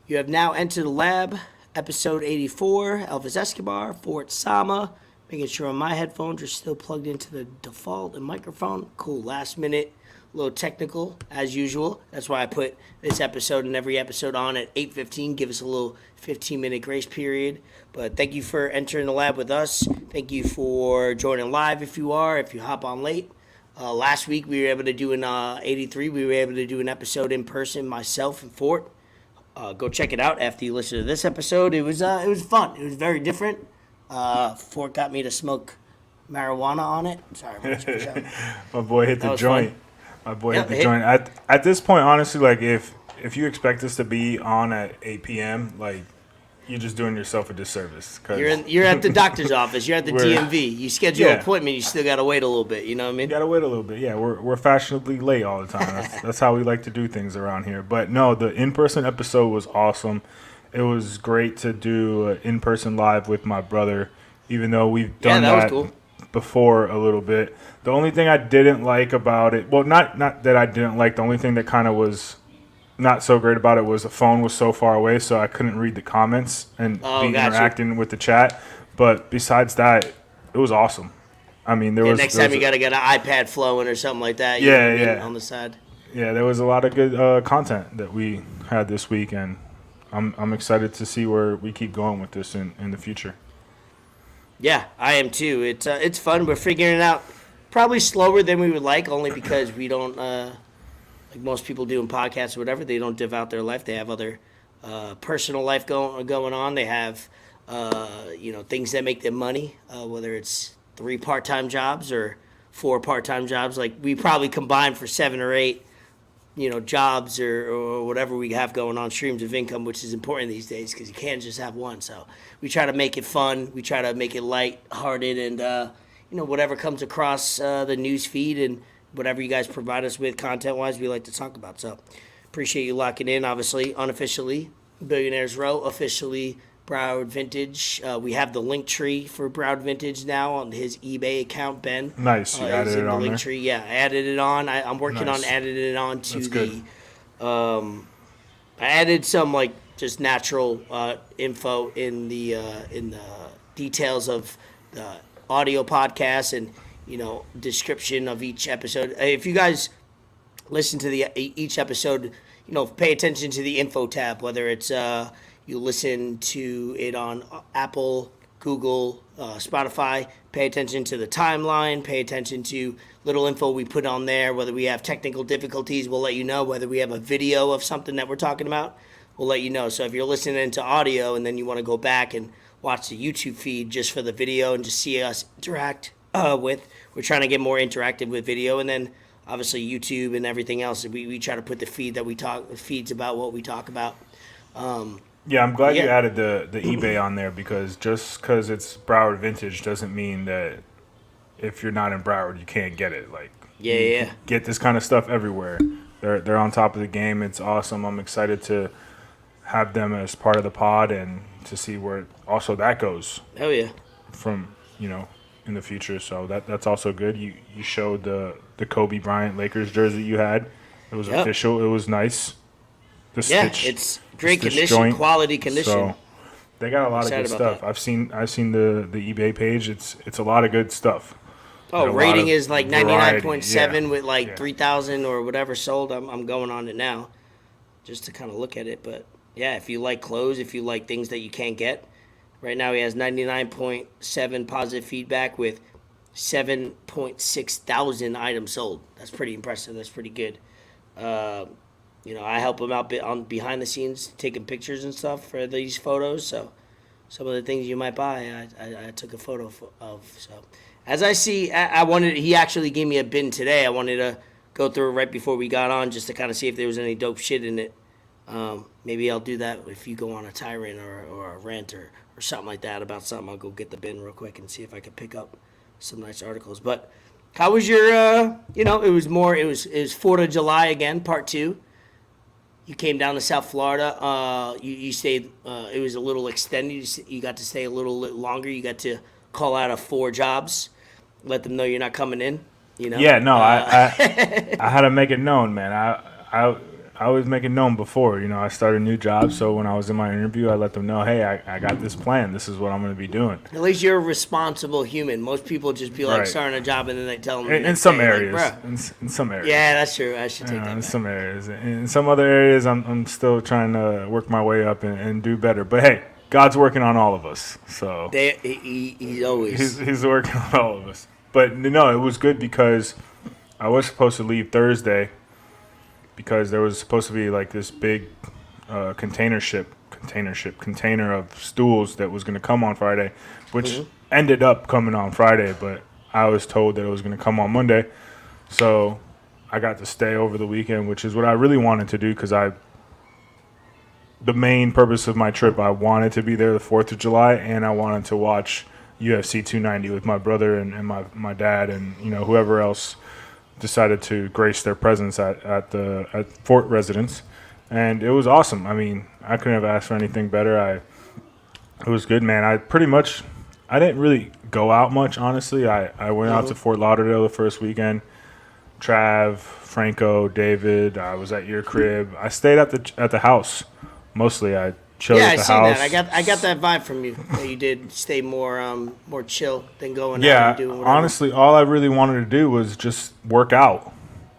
You have now entered the lab, episode 84, Elvis Escobar, Fort Sama. Making sure my headphones are still plugged into the default and microphone. Cool, last minute, a little technical, as usual. That's why I put this episode and every episode on at 8:15. Give us a little 15-minute grace period. But thank you for entering the lab with us. Thank you for joining live if you hop on late. Last week we were able to do an 83. We were able to do an episode in person, myself and Fort. Go check it out after you listen to this episode. It was fun. It was very different. Fort got me to smoke marijuana on it. Sorry, my boy hit the joint. Fun. My boy hit the joint. At this point, honestly, like if you expect us to be on at 8 p.m., like you're just doing yourself a disservice. Cause you're at the doctor's office. You're at the DMV. You schedule an appointment. You still gotta wait a little bit. You know what I mean? You gotta wait a little bit. Yeah, we're fashionably late all the time. That's how we like to do things around here. But no, the in-person episode was awesome. It was great to do an in-person live with my brother, even though we've done that was cool. Before a little bit. The only thing I didn't like about it, well, not that I didn't like, the only thing that kind of was not so great about it was the phone was so far away, so I couldn't read the comments and interacting with the chat. But besides that, it was awesome. I mean, next time you got to get an iPad flowing or something like that. On the side. Yeah, there was a lot of good content that we had this week, and I'm excited to see where we keep going with this in the future. Yeah, I am too. It's fun. We're figuring it out probably slower than we would like, only because we don't, like most people do in podcasts or whatever, they don't devote their life. They have other personal life going on. They have, things that make them money, whether it's 3 part-time jobs or 4 part-time jobs. Like we probably combine for 7 or 8, jobs or whatever we have going on, streams of income, which is important these days because you can't just have one. So we try to make it fun. We try to make it light-hearted and, whatever comes across the news feed and whatever you guys provide us with content-wise, we like to talk about. So appreciate you locking in, obviously, unofficially, Billionaires Row, officially Broward Vintage. We have the link tree for Broward Vintage now on his eBay account, Ben. Nice, you added it on link there. Tree. Yeah, I added it on. I'm working on adding it on to the... I added some, just natural info in the details of the audio podcast and description of each episode. If you guys listen to each episode, pay attention to the info tab, whether it's you listen to it on Apple, Google, Spotify. Pay attention to the timeline. Pay attention to little info we put on there. Whether we have technical difficulties, we'll let you know. Whether we have a video of something that we're talking about, we'll let you know. So if you're listening to audio and then you want to go back and watch the YouTube feed just for the video and just see us interact we're trying to get more interactive with video, and then obviously YouTube and everything else. We try to put the feeds about what we talk about. Yeah, I'm glad you added the eBay on there because just because it's Broward Vintage doesn't mean that if you're not in Broward you can't get it. You get this kind of stuff everywhere. They're on top of the game. It's awesome. I'm excited to have them as part of the pod and to see where also that goes. Hell yeah. From in the future, so that's also good. You showed the Kobe Bryant Lakers jersey you had. It was official. It was nice. It's great condition, quality condition. So they got a lot of good stuff. That. I've seen the eBay page. It's a lot of good stuff. Oh, rating is 99.7 with 3,000 or whatever sold. I'm going on it now, just to kind of look at it. But yeah, if you like clothes, if you like things that you can't get. Right now he has 99.7 positive feedback with 7.6 thousand items sold. That's pretty impressive. That's pretty good. I help him out on behind the scenes, taking pictures and stuff for these photos. So some of the things you might buy, I took a photo of. So as I see, he actually gave me a bin today. I wanted to go through it right before we got on just to kind of see if there was any dope shit in it. Maybe I'll do that if you go on a tirade or a rant or something like that about something. I'll go get the bin real quick and see if I can pick up some nice articles. But how was your, it was 4th of July again, part 2. You came down to South Florida. You stayed, it was a little extended. You got to stay a little longer. You got to call out of 4 jobs, let them know you're not coming in. Yeah, no, I had to make it known, man. I I always make it known before. I start a new job, so when I was in my interview, I let them know, hey, I got this plan. This is what I'm going to be doing. At least you're a responsible human. Most people just be like starting a job and then they tell them. In some areas. Like, in some areas. Yeah, that's true. I should take that back. In some areas. In some other areas, I'm still trying to work my way up and do better. But hey, God's working on all of us. So he's always. He's working on all of us. But no, it was good because I was supposed to leave Thursday because there was supposed to be like this big container of stools that was going to come on Friday, which ended up coming on Friday, but I was told that it was going to come on Monday. So I got to stay over the weekend, which is what I really wanted to do because the main purpose of my trip, I wanted to be there the 4th of July, and I wanted to watch UFC 290 with my brother and my dad and whoever else decided to grace their presence at Fort residence, and it was awesome. I mean, I couldn't have asked for anything better. It was good, man. I didn't really go out much, honestly. I went out to Fort Lauderdale the first weekend. Trav, Franco, David. I was at your crib. I stayed at the house mostly. I chilled at the house. I got that vibe from you. That you did stay more chill than going out and doing whatever. Honestly, all I really wanted to do was just work out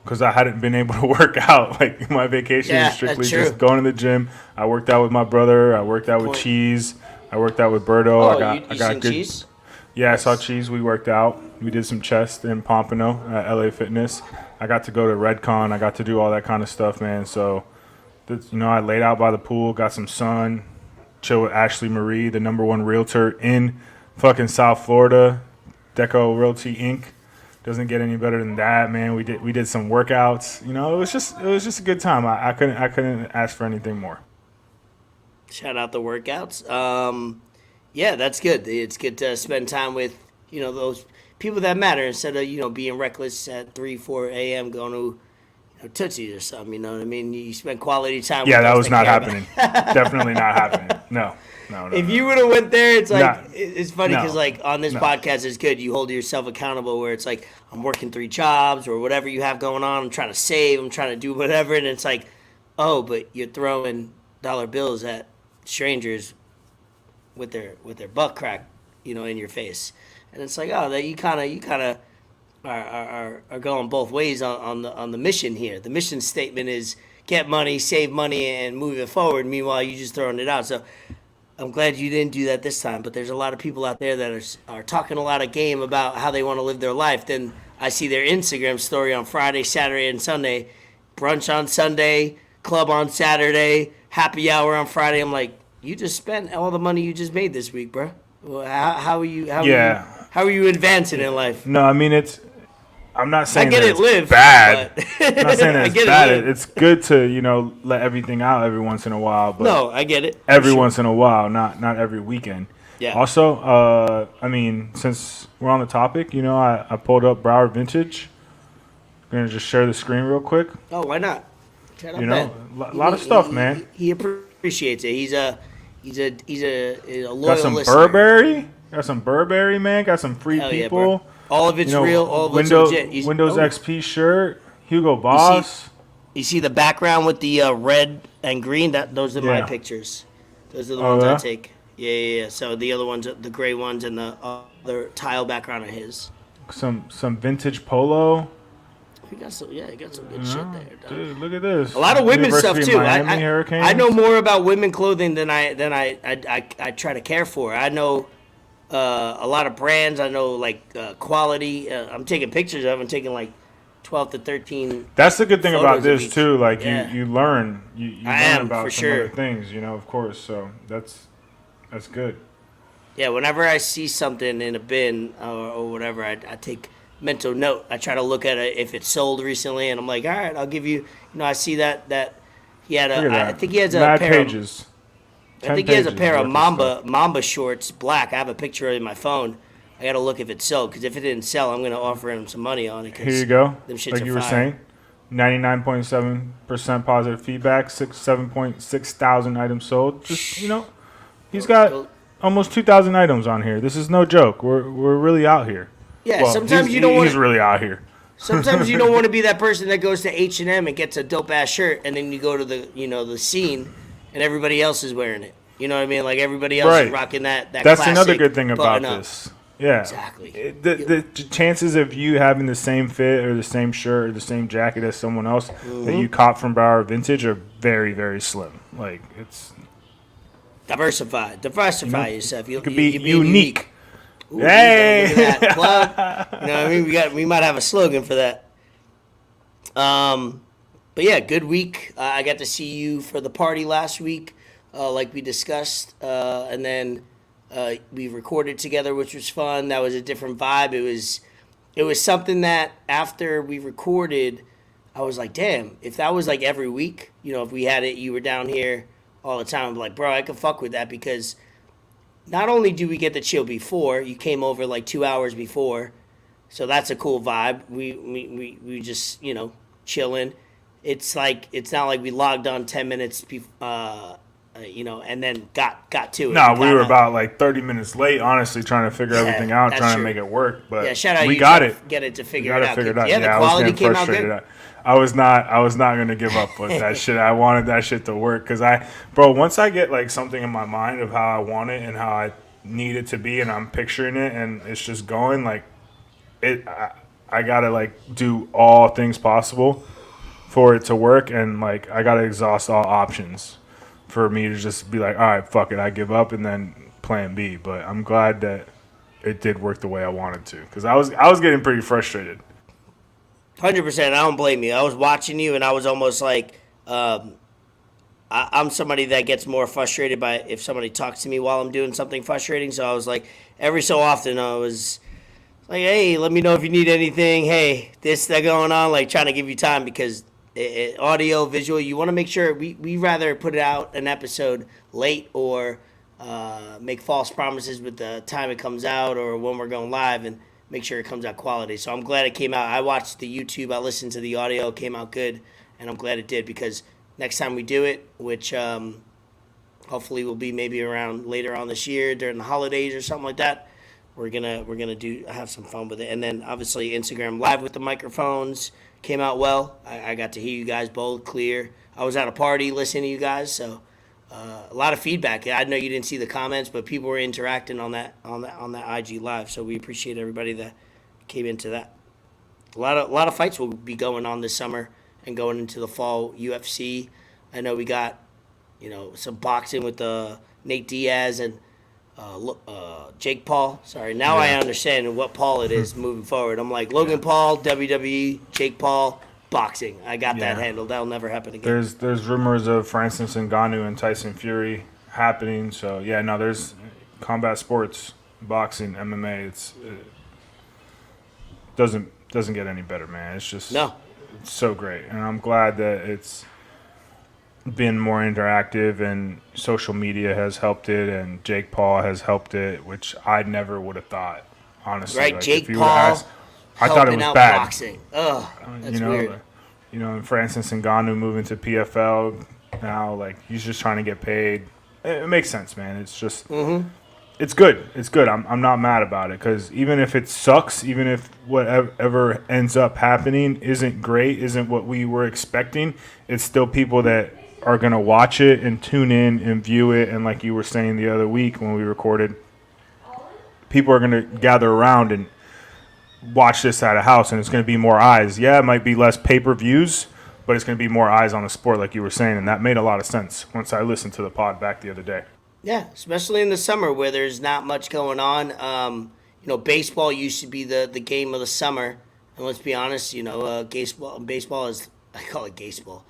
because I hadn't been able to work out. Like my vacation was strictly just going to the gym. I worked out with my brother. I worked out with Cheese. I worked out with Berto. Oh, I got good. Cheese? Yeah, I saw Cheese. We worked out. We did some chest in Pompano at LA Fitness. I got to go to Redcon. I got to do all that kind of stuff, man. So, I laid out by the pool, got some sun, chill with Ashley Marie, the #1 realtor in fucking South Florida, Deco Realty Inc. Doesn't get any better than that, man. We did some workouts. It was just a good time. I couldn't ask for anything more. Shout out the workouts. Yeah, that's good. It's good to spend time with those people that matter instead of being reckless at 3-4 a.m. going to Tootsies or something. You know what I mean? You spend quality time. Yeah, that was not happening. Definitely not happening. No. If you would have went there, it's like it's funny because like on this podcast, it's good. You hold yourself accountable where it's like I'm working 3 jobs or whatever you have going on. I'm trying to save. I'm trying to do whatever, and it's like, oh, but you're throwing dollar bills at strangers with their butt crack, in your face, and it's like, oh, that you kind of are going both ways on the mission here. The mission statement is get money, save money, and move it forward. Meanwhile, you just throwing it out. So I'm glad you didn't do that this time. But there's a lot of people out there that are talking a lot of game about how they want to live their life. Then I see their Instagram story on Friday, Saturday, and Sunday, brunch on Sunday, club on Saturday, happy hour on Friday. I'm like, you just spent all the money you just made this week, bro. Well, how are you? How are you advancing in life? No, I mean I'm not saying it's bad. I'm not saying that it's bad. It's good to let everything out every once in a while. But no, I get it. Every once in a while, not every weekend. Yeah. Also, since we're on the topic, I pulled up Broward Vintage. I'm gonna just share the screen real quick. Oh, why not? A lot of stuff, man. He appreciates it. He's a loyal Got some listener. Burberry. Got some Burberry, man. Got some free people. Yeah, all of it's real. All of it's legit. Windows XP shirt. Hugo Boss. You see the background with the red and green? Those are my pictures. Those are the ones I take. Yeah. So the other ones, the gray ones, and the other tile background are his. Some vintage polo. He got some good shit there. Dog. Dude, look at this. A lot of women's stuff too. Miami, I know more about women clothing than I try to care for. I know a lot of brands. I know quality. I'm taking pictures of. I'm taking 12 to 13. That's the good thing about this too. You learn. You learn about some other things. Of course. So that's good. Yeah. Whenever I see something in a bin or whatever, I take mental note. I try to look at it if it's sold recently, and I'm like, all right, I'll give you. I see that he had I think he has a Mad pair pages. Of. I think he has a pair of Mamba shorts, black. I have a picture in my phone. I got to look if it's sold, because if it didn't sell, I'm going to offer him some money on it. Here you go. Them shits like you are were fire. saying, 99.7% positive feedback, 7.6 thousand items sold. Just, he's got almost 2,000 items on here. This is no joke. We're really out here. Yeah, sometimes you don't want. He's really out here. Sometimes you don't want to be that person that goes to H&M and gets a dope ass shirt, and then you go to the scene, and everybody else is wearing it. You know what I mean? Like everybody else is rocking that. That's another good thing about this. Yeah, exactly. The chances of you having the same fit or the same shirt or the same jacket as someone else that you cop from Broward Vintage are very, very slim. Like it's diversify yourself. You could be unique. Ooh, hey, look at that plug. You know what I mean? We might have a slogan for that. But yeah, good week. I got to see you for the party last week, like we discussed, and then we recorded together, which was fun. That was a different vibe. It was something that after we recorded, I was like, damn, if that was like every week, if we had it, you were down here all the time. I'm like, bro, I could fuck with that because not only do we get to chill before, you came over like 2 hours before, so that's a cool vibe. We just chilling. It's not like we logged on 10 minutes and then got to it. No, we were about like 30 minutes late, honestly, trying to figure everything out, trying to make it work. But shout out we you got it. Get it to figure it out. Yeah, the quality came out good. I was not gonna give up with that shit. I wanted that shit to work because once I get like something in my mind of how I want it and how I need it to be, and I'm picturing it, and it's just going like it. I gotta like do all things possible for it to work, and like I gotta exhaust all options for me to just be like, all right, fuck it, I give up, and then plan B. But I'm glad that it did work the way I wanted to, because I was getting pretty frustrated. 100%. I don't blame you. I was watching you, and I was almost like, I'm somebody that gets more frustrated by if somebody talks to me while I'm doing something frustrating. So I was like, every so often I was like, hey, let me know if you need anything. Hey, that going on, like trying to give you time because audio, visual, you want to make sure we rather put it out an episode late or make false promises with the time it comes out or when we're going live and make sure it comes out quality. So I'm glad it came out. I watched the YouTube. I listened to the audio. It came out good, and I'm glad it did because next time we do it, which hopefully will be maybe around later on this year during the holidays or something like that, we're gonna have some fun with it. And then obviously Instagram Live with the microphones came out well. I got to hear you guys both clear. I was at a party listening to you guys, so a lot of feedback. I know you didn't see the comments, but people were interacting on that IG Live. So we appreciate everybody that came into that. A lot of fights will be going on this summer and going into the fall UFC. I know we got some boxing with Nate Diaz and Jake Paul. Sorry, now I understand what Paul it is moving forward. I'm like Logan Paul, WWE, Jake Paul, boxing. I got that handled. That'll never happen again. There's rumors of Francis Ngannou and Tyson Fury happening. So there's combat sports, boxing, MMA. It doesn't get any better, man. It's just it's so great, and I'm glad that it's been more interactive, and social media has helped it, and Jake Paul has helped it, which I never would have thought, honestly. Right, like, Jake Paul. I thought it was bad. Boxing. Ugh, that's weird. And Francis Ngannou moving to PFL now, like he's just trying to get paid. It makes sense, man. It's just, it's good. It's good. I'm not mad about it because even if it sucks, even if whatever ends up happening isn't great, isn't what we were expecting, it's still people that are going to watch it and tune in and view it. And like you were saying the other week when we recorded, people are going to gather around and watch this at a house, and it's going to be more eyes. Yeah, it might be less pay-per-views, but it's going to be more eyes on the sport like you were saying, and that made a lot of sense once I listened to the pod back the other day. Yeah, especially in the summer where there's not much going on. Baseball used to be the game of the summer, and let's be honest, baseball is, I call it baseball.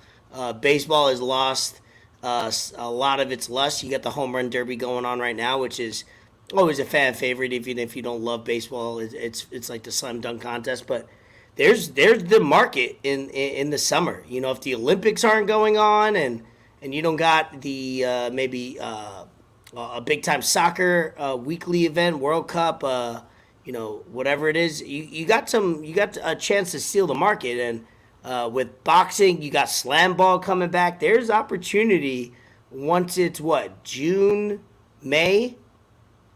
Baseball has lost a lot of its lust. You got the home run derby going on right now, which is always a fan favorite. Even if you don't love baseball, it's like the slam dunk contest. But there's the market in the summer. If the Olympics aren't going on and you don't got the maybe a big time soccer weekly event, World Cup, whatever it is, you got a chance to steal the market. And with boxing, you got slam ball coming back. There's opportunity once it's June, May.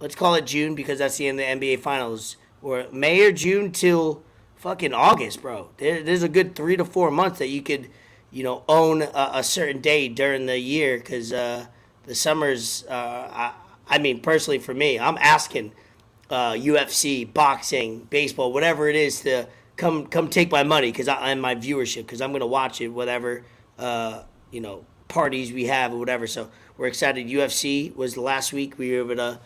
Let's call it June because that's the end of the NBA Finals. Or May or June till fucking August, bro. There's a good 3 to 4 months that you could, own a certain day during the year because the summers. I mean, personally for me, I'm asking UFC, boxing, baseball, whatever it is to come take my money and my viewership because I'm gonna watch it, whatever parties we have or whatever. So we're excited. UFC was the last week we were able to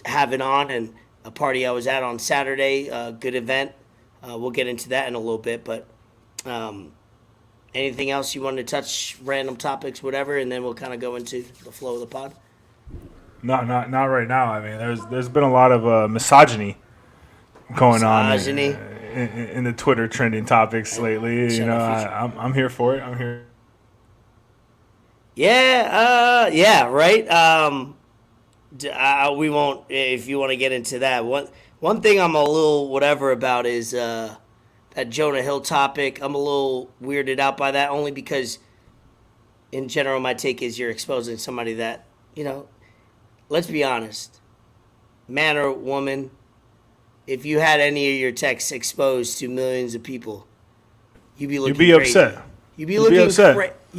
have it on, and a party I was at on Saturday. Good event. We'll get into that in a little bit, but anything else you wanted to touch, random topics, whatever, and then we'll kind of go into the flow of the pod. Not right now. I mean, there's been a lot of misogyny going on in the Twitter trending topics lately. I'm here for it. I'm here. Yeah, right. We won't, if you want to get into that. One thing I'm a little whatever about is that Jonah Hill topic. I'm a little weirded out by that only because, in general, my take is you're exposing somebody that, let's be honest, man or woman, if you had any of your texts exposed to millions of people, you'd be crazy. Upset. You'd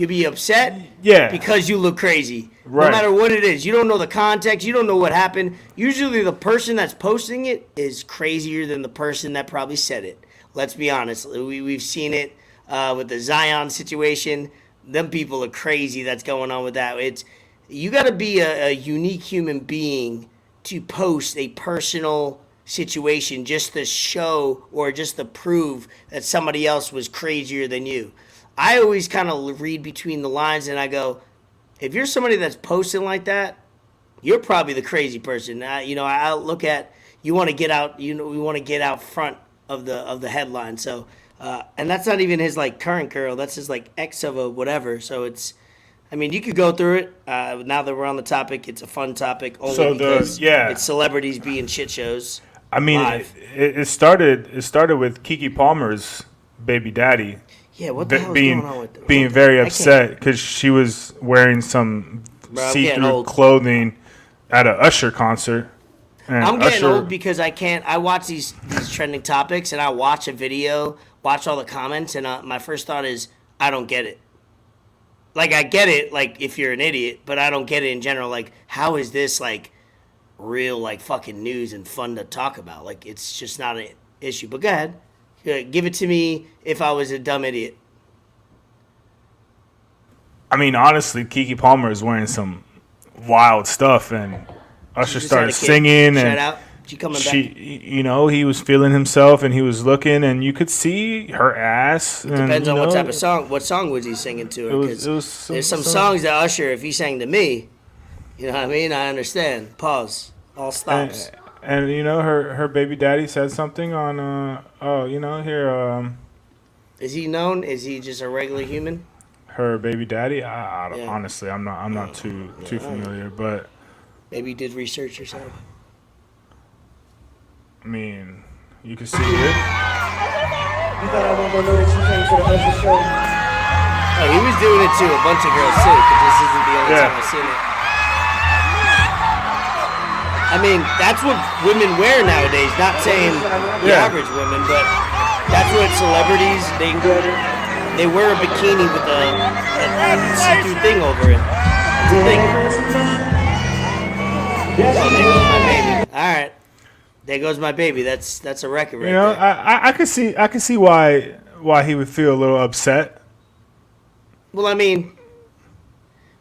be upset. Yeah. Because you look crazy. Right. No matter what it is. You don't know the context. You don't know what happened. Usually the person that's posting it is crazier than the person that probably said it. Let's be honest. We've seen it with the Zion situation. Them people are crazy that's going on with that. You got to be a unique human being to post a personal situation just to show or just to prove that somebody else was crazier than you. I always kind of read between the lines and I go, if you're somebody that's posting like that, you're probably the crazy person. I look at, you want to get out, we want to get out front of the headline. So, and that's not even his current girl. That's his ex of a whatever. So you could go through it. Now that we're on the topic, it's a fun topic only because it's celebrities being shit shows. I mean, it started with Keke Palmer's baby daddy. Yeah, what the hell is going on with being very upset because she was wearing some see-through clothing at an Usher concert. And I'm getting old because I watch these trending topics and I watch a video, watch all the comments, and my first thought is, I don't get it. I get it, if you're an idiot, but I don't get it in general. How is this, real, fucking news and fun to talk about? It's just not an issue. But go ahead. Give it to me if I was a dumb idiot. I mean, honestly, Keke Palmer is wearing some wild stuff, and Usher started singing, and she coming back. He was feeling himself, and he was looking, and you could see her ass. It depends on what type of song. What song was he singing to her? Because there's some songs that Usher, if he sang to me, you know what I mean? I understand. Pause. All stops. And her baby daddy said something on here. Is he known? Is he just a regular human? Her baby daddy? Honestly, I'm not too familiar, but maybe you did research yourself. I mean, you can see it. You thought I won't know that you came to the Usher show? Oh, he was doing it to a bunch of girls too, but this isn't the only time I've seen it. I mean, that's what women wear nowadays. Not saying the average women, but that's what celebrities, they wear a bikini with a see-through thing over it. That's the thing. Oh, there goes my baby. All right, there goes my baby. That's a record right there. I could see why he would feel a little upset. Well, I mean,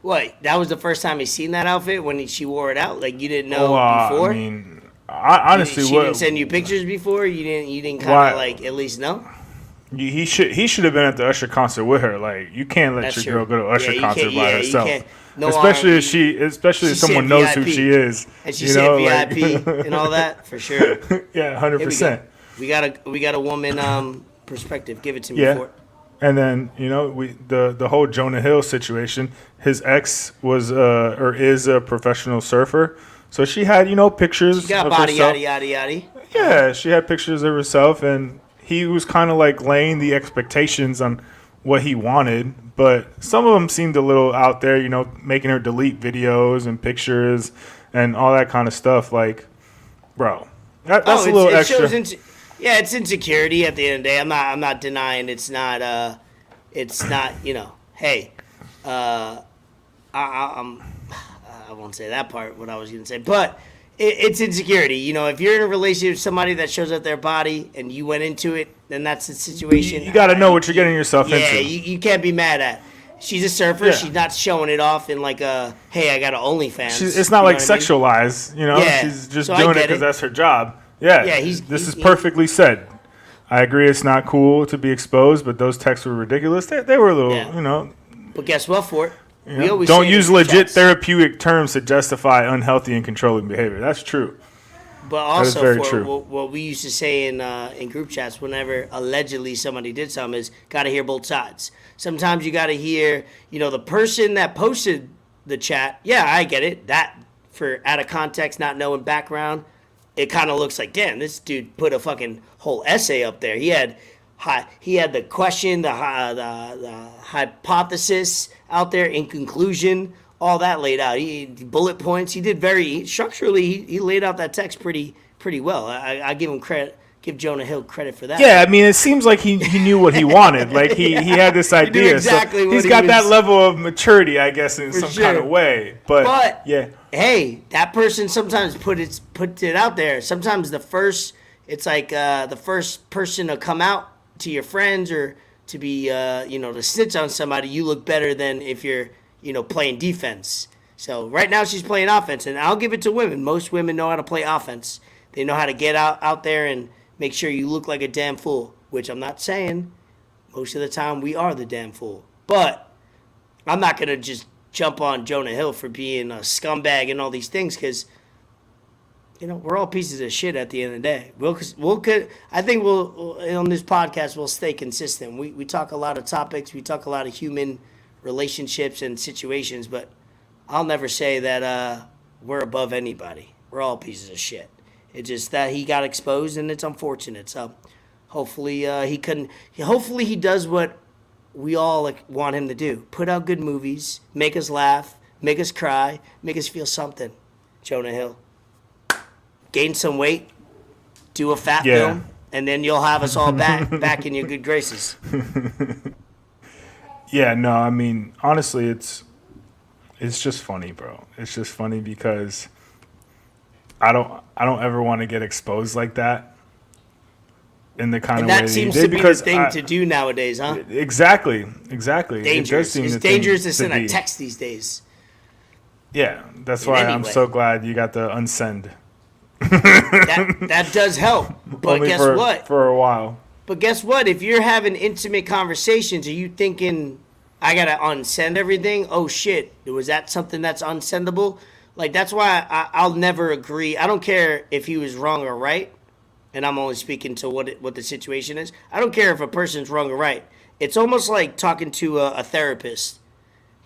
what? That was the first time he seen that outfit when she wore it out. You didn't know before. I mean, honestly, she didn't send you pictures before. You didn't kind of at least know. He should have been at the Usher concert with her. You can't let your girl go to Usher concert by herself. No, especially if someone knows who she is. And she said VIP and all that for sure. Yeah, 100%. We got a woman perspective. Give it to me. Yeah. And then the whole Jonah Hill situation. His ex was or is a professional surfer, so she had pictures. She got of body herself. yada. Yeah, she had pictures of herself, and he was kind of laying the expectations on what he wanted, but some of them seemed a little out there. Making her delete videos and pictures and all that kind of stuff. Bro, that's a little extra. Yeah, it's insecurity at the end of the day. I'm not denying it's not, hey, I won't say that part, what I was going to say, but it's insecurity. You know, if you're in a relationship with somebody that shows up their body and you went into it, then that's the situation. You got to know what you're getting yourself into. Yeah, you can't be mad at. She's a surfer. Yeah. She's not showing it off in like a, hey, I got an OnlyFans. It's not like sexualized, you know? Yeah. She's just doing it because that's her job. Yeah, this is perfectly said. I agree it's not cool to be exposed, but those texts were ridiculous. They were a little, you know. But guess what, Fort? We always don't use legit therapeutic terms to justify unhealthy and controlling behavior. That's true. But also, what we used to say in group chats whenever allegedly somebody did something is got to hear both sides. Sometimes you got to hear, you know, the person that posted the chat. Yeah, I get it. That for out of context, not knowing background, it kind of looks like, damn, this dude put a fucking whole essay up there. He had the question, the hypothesis out there in conclusion, all that laid out. Bullet points. He did very structurally. He laid out that text pretty well. I give him credit. Give Jonah Hill credit for that. Yeah, I mean, it seems like he knew what he wanted. Like he had this idea. He knew exactly so he's got that level of maturity, I guess, in some kind of way. But yeah, hey, that person sometimes put it out there. Sometimes the first person to come out to your friends or to be to snitch on somebody, you look better than if you're playing defense. So right now she's playing offense, and I'll give it to women. Most women know how to play offense. They know how to get out there and make sure you look like a damn fool, which I'm not saying. Most of the time we are the damn fool. But I'm not going to just jump on Jonah Hill for being a scumbag and all these things because, we're all pieces of shit at the end of the day. I think on this podcast, we'll stay consistent. We talk a lot of topics. We talk a lot of human relationships and situations, but I'll never say that we're above anybody. We're all pieces of shit. It's just that he got exposed, and it's unfortunate. So hopefully hopefully he does what we all want him to do. Put out good movies, make us laugh, make us cry, make us feel something. Jonah Hill. Gain some weight, do a fat film, and then you'll have us all back in your good graces. Yeah, no, I mean, honestly, it's just funny, bro. It's just funny because I don't ever want to get exposed like that in the kind of way that seems to be the thing to do nowadays, huh? Exactly. Dangerous. It's dangerous to send a text these days. Yeah, that's why I'm so glad you got the unsend. that does help, but only guess what? For a while. But guess what? If you're having intimate conversations, are you thinking, I gotta unsend everything? Oh shit, was that something that's unsendable? Like, that's why I'll never agree. I don't care if he was wrong or right, and I'm only speaking to what the situation is. I don't care if a person's wrong or right. It's almost like talking to a therapist.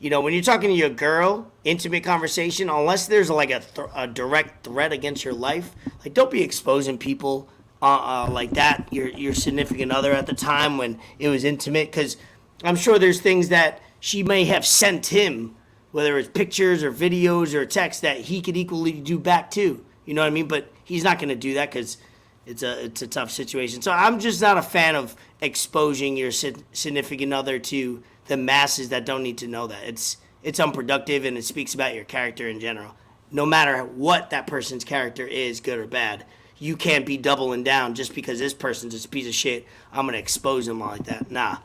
When you're talking to your girl, intimate conversation, unless there's like a direct threat against your life, like, don't be exposing people like that, your significant other at the time when it was intimate, because I'm sure there's things that she may have sent him, whether it's pictures or videos or text, that he could equally do back too. You know what I mean? But he's not going to do that because it's a tough situation. So I'm just not a fan of exposing your significant other to the masses that don't need to know that. It's unproductive, and it speaks about your character in general. No matter what that person's character is, good or bad, you can't be doubling down just because this person's just a piece of shit. I'm going to expose him like that. Nah,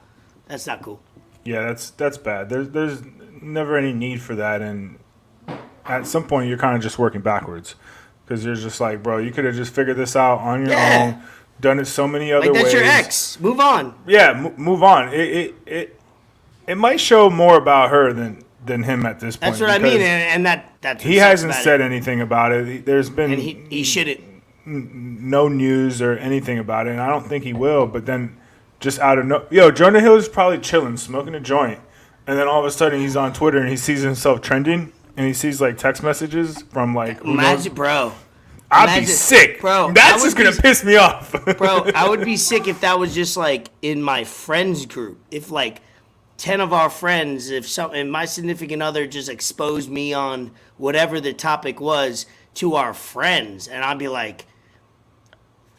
that's not cool. Yeah, that's bad. There's never any need for that, and at some point you're kind of just working backwards because you're just like, bro, you could have just figured this out on your own, done it so many other ways. Like, that's your ex. Move on. Yeah, move on. It might show more about her than him at this point. That's what I mean, and that's he hasn't said anything about it. There's been and he shouldn't. No news or anything about it, and I don't think he will. But then, just out of Jonah Hill is probably chilling, smoking a joint, and then all of a sudden he's on Twitter and he sees himself trending, and he sees like text messages from like imagine, bro. I'd be sick, bro. That's just gonna piss me off, bro. I would be sick if that was just like in my friends group. If like 10 of our friends, and my significant other just exposed me on whatever the topic was to our friends, and I'd be like,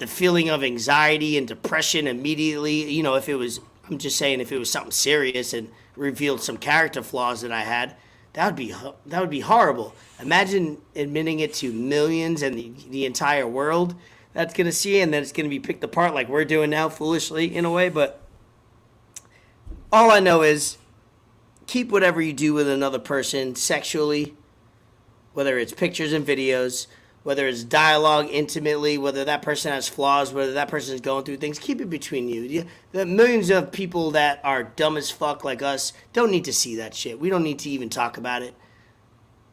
the feeling of anxiety and depression immediately, you know, I'm just saying, if it was something serious and revealed some character flaws that I had, that would be horrible. Imagine admitting it to millions and the entire world that's going to see it, and then it's going to be picked apart like we're doing now, foolishly in a way. But all I know is keep whatever you do with another person sexually, whether it's pictures and videos, whether it's dialogue intimately, whether that person has flaws, whether that person is going through things, keep it between you. The millions of people that are dumb as fuck like us don't need to see that shit. We don't need to even talk about it.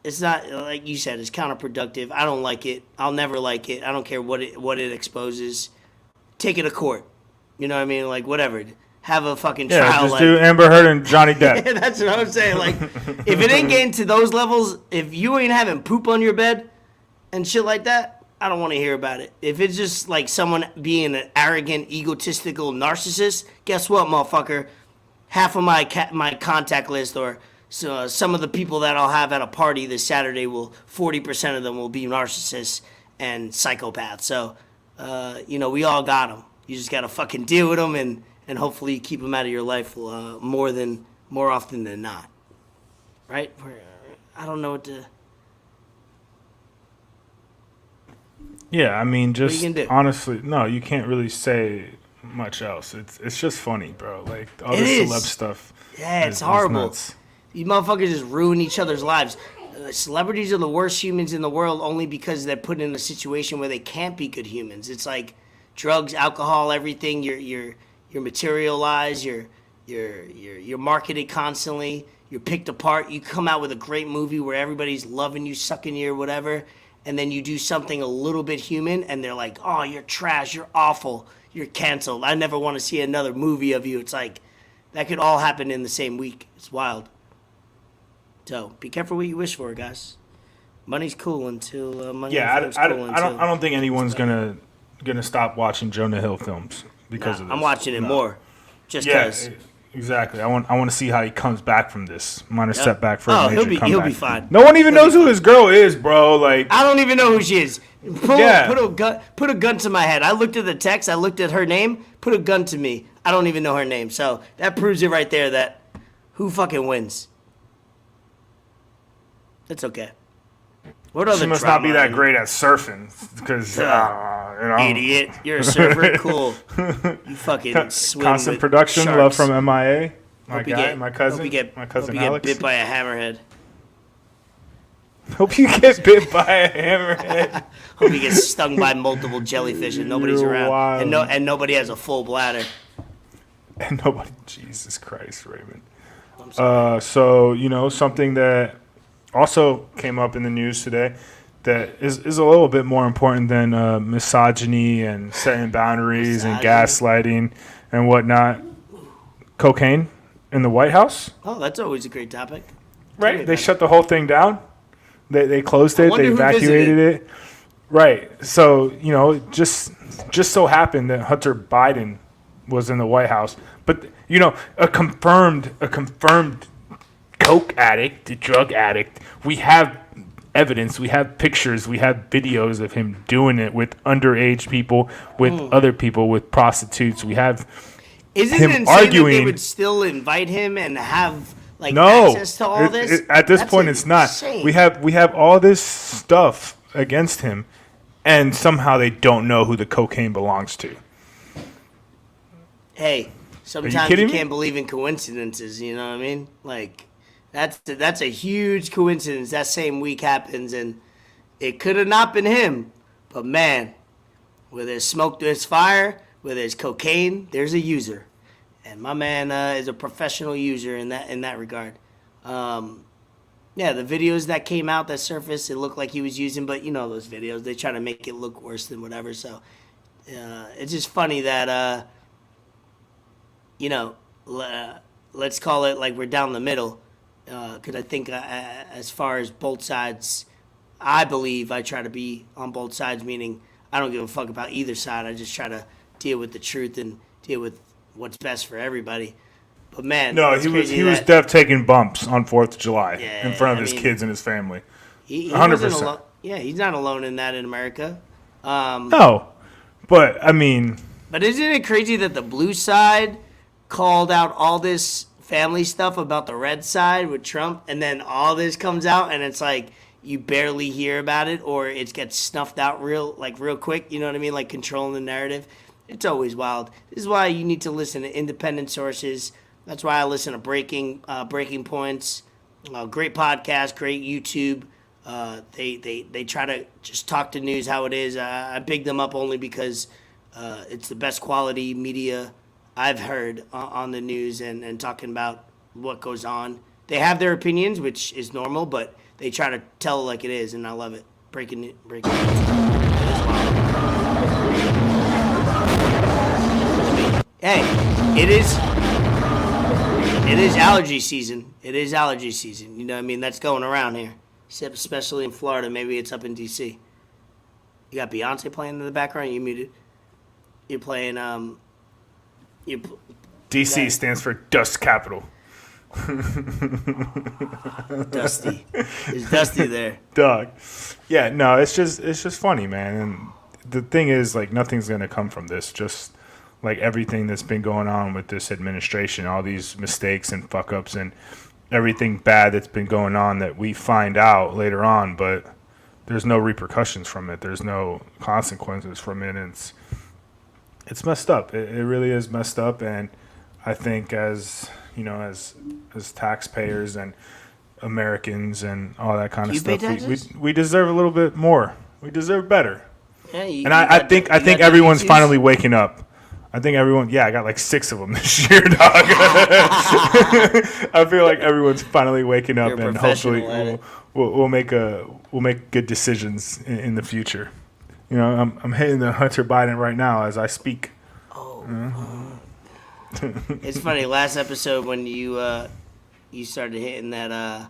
It's not, like you said, it's counterproductive. I don't like it. I'll never like it. I don't care what it exposes. Take it to court. You know what I mean? Like, whatever. Have a fucking trial. Yeah, just do Amber Heard and Johnny Depp. That's what I'm saying. Like, if it ain't getting to those levels, if you ain't having poop on your bed and shit like that, I don't want to hear about it. If it's just like someone being an arrogant, egotistical narcissist, guess what, motherfucker? Half of my contact list, or some of the people that I'll have at a party this Saturday, 40% of them will be narcissists and psychopaths. So, you know, we all got them. You just got to fucking deal with them, and hopefully you keep them out of your life more often than not. Right? I don't know what to... Yeah, I mean, just honestly, no, you can't really say much else. It's just funny, bro. Like, all this celeb stuff. Yeah, it's horrible. These motherfuckers just ruin each other's lives. Celebrities are the worst humans in the world only because they're put in a situation where they can't be good humans. It's like drugs, alcohol, everything. You're materialized. You're marketed constantly. You're picked apart. You come out with a great movie where everybody's loving you, sucking you, or whatever, and then you do something a little bit human, and they're like, "Oh, you're trash. You're awful. You're canceled. I never want to see another movie of you." It's like that could all happen in the same week. It's wild. So be careful what you wish for, guys. Money's cool until money. Yeah, I don't think anyone's gonna stop watching Jonah Hill films because of this. I'm watching it more, just because. Exactly. I want to see how he comes back from this minor setback for a major comeback. He'll be fine. No one even knows who this girl is, bro. Like, I don't even know who she is. Put a gun to my head. I looked at the text. I looked at her name. Put a gun to me. I don't even know her name. So that proves it right there. That who fucking wins? It's okay. What other? She must not be that great at surfing, because you know. Idiot, you're a surfer. Cool. You fucking swim Constant with production. sharks. Love from MIA. My cousin. Hope you get Alex. bit by a hammerhead. Hope you get bit by a hammerhead. Hope you get stung by multiple jellyfish and nobody's around, wild. and nobody has a full bladder. And nobody. Jesus Christ, Raymond. So you know, something that also came up in the news today that is a little bit more important than misogyny and setting boundaries and gaslighting and whatnot. Cocaine in the White House. Oh, that's always a great topic. Right. They shut the whole thing down. They closed it. They evacuated it. Right. So, you know, just so happened that Hunter Biden was in the White House. But, you know, a confirmed coke addict, a drug addict. We have evidence, we have pictures, we have videos of him doing it with underage people, with other people, with prostitutes. We have him arguing. That they would still invite him and have access to all this? At this point, it's not. Insane. We have all this stuff against him, and somehow they don't know who the cocaine belongs to. Hey, sometimes you can't believe in coincidences. You know what I mean? Like. That's a huge coincidence. That same week happens, and it could have not been him. But man, where there's smoke, there's fire. Where there's cocaine, there's a user, and my man is a professional user in that regard. Yeah, the videos that came out that surfaced, it looked like he was using, but you know those videos, they try to make it look worse than whatever. So it's just funny that you know, let's call it like we're down the middle. Because I think as far as both sides, I believe I try to be on both sides, meaning I don't give a fuck about either side. I just try to deal with the truth and deal with what's best for everybody. But man, no, he was def taking bumps on 4th of July in front of his kids and his family. 100%. Yeah, he's not alone in that in America. No, But I mean, but isn't it crazy that the blue side called out all this family stuff about the red side with Trump, and then all this comes out, and it's like you barely hear about it, or it gets snuffed out real quick. You know what I mean? Like controlling the narrative. It's always wild. This is why you need to listen to independent sources. That's why I listen to Breaking Points. Great podcast, great YouTube. They try to just talk the news how it is. I big them up only because it's the best quality media I've heard on the news and talking about what goes on. They have their opinions, which is normal, but they try to tell it like it is, and I love it. Breaking news. Hey, it is allergy season. It is allergy season. You know what I mean? That's going around here, especially in Florida. Maybe it's up in D.C. You got Beyonce playing in the background. You muted. You're playing. DC stands for Dust Capital. Dusty. Is Dusty there? Dog. Yeah, no, it's just funny, man. And the thing is, like, nothing's gonna come from this. Just like everything that's been going on with this administration, all these mistakes and fuck ups and everything bad that's been going on that we find out later on, but there's no repercussions from it. There's no consequences from it. And it's messed up. It really is messed up. And I think as taxpayers and Americans and all that kind of stuff, we deserve a little bit more. We deserve better. Yeah, I think everyone's finally waking up. I think everyone, I got like 6 of them this year, dog. I feel like everyone's finally waking up, and hopefully we'll make good decisions in the future. You know, I'm hitting the Hunter Biden right now as I speak. It's funny. Last episode when you started hitting that,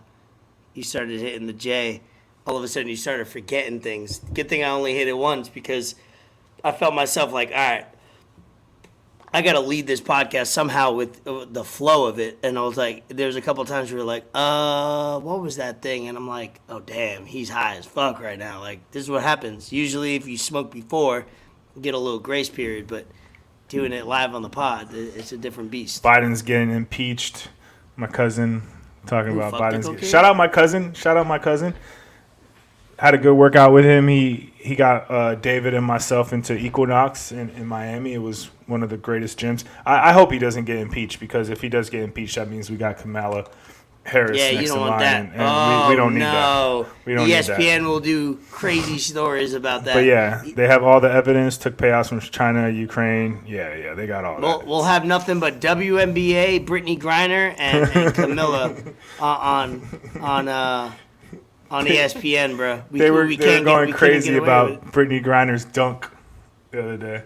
you started hitting the J. All of a sudden, you started forgetting things. Good thing I only hit it once because I felt myself like, all right, I got to lead this podcast somehow with the flow of it. And I was like, there's a couple times where you're like, what was that thing? And I'm like, oh, damn, he's high as fuck right now. Like, this is what happens. Usually if you smoke before, you get a little grace period. But doing it live on the pod, it's a different beast. Biden's getting impeached. My cousin talking about Biden's. Shout out my cousin. Had a good workout with him. He got David and myself into Equinox in Miami. It was one of the greatest gyms. I hope he doesn't get impeached, because if he does get impeached, that means we got Kamala Harris next in line. And we don't need that. We don't need that. ESPN will do crazy stories about that. But yeah, they have all the evidence. Took payouts from China, Ukraine. Yeah, they got all that. We'll have nothing but WNBA, Brittney Griner, and Camilla on ESPN, bro. They were going crazy about Brittney Griner's dunk the other day.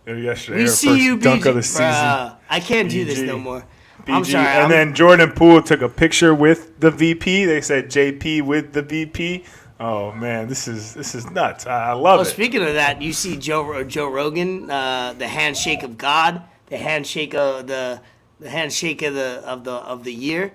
Yesterday. We see you, dunk BG. of the season. I can't do this no more. BG. I'm sorry. And then Jordan Poole took a picture with the VP. They said JP with the VP. Oh man, this is nuts. I love it. Speaking of that, you see Joe Rogan, the handshake of God, the handshake of the year.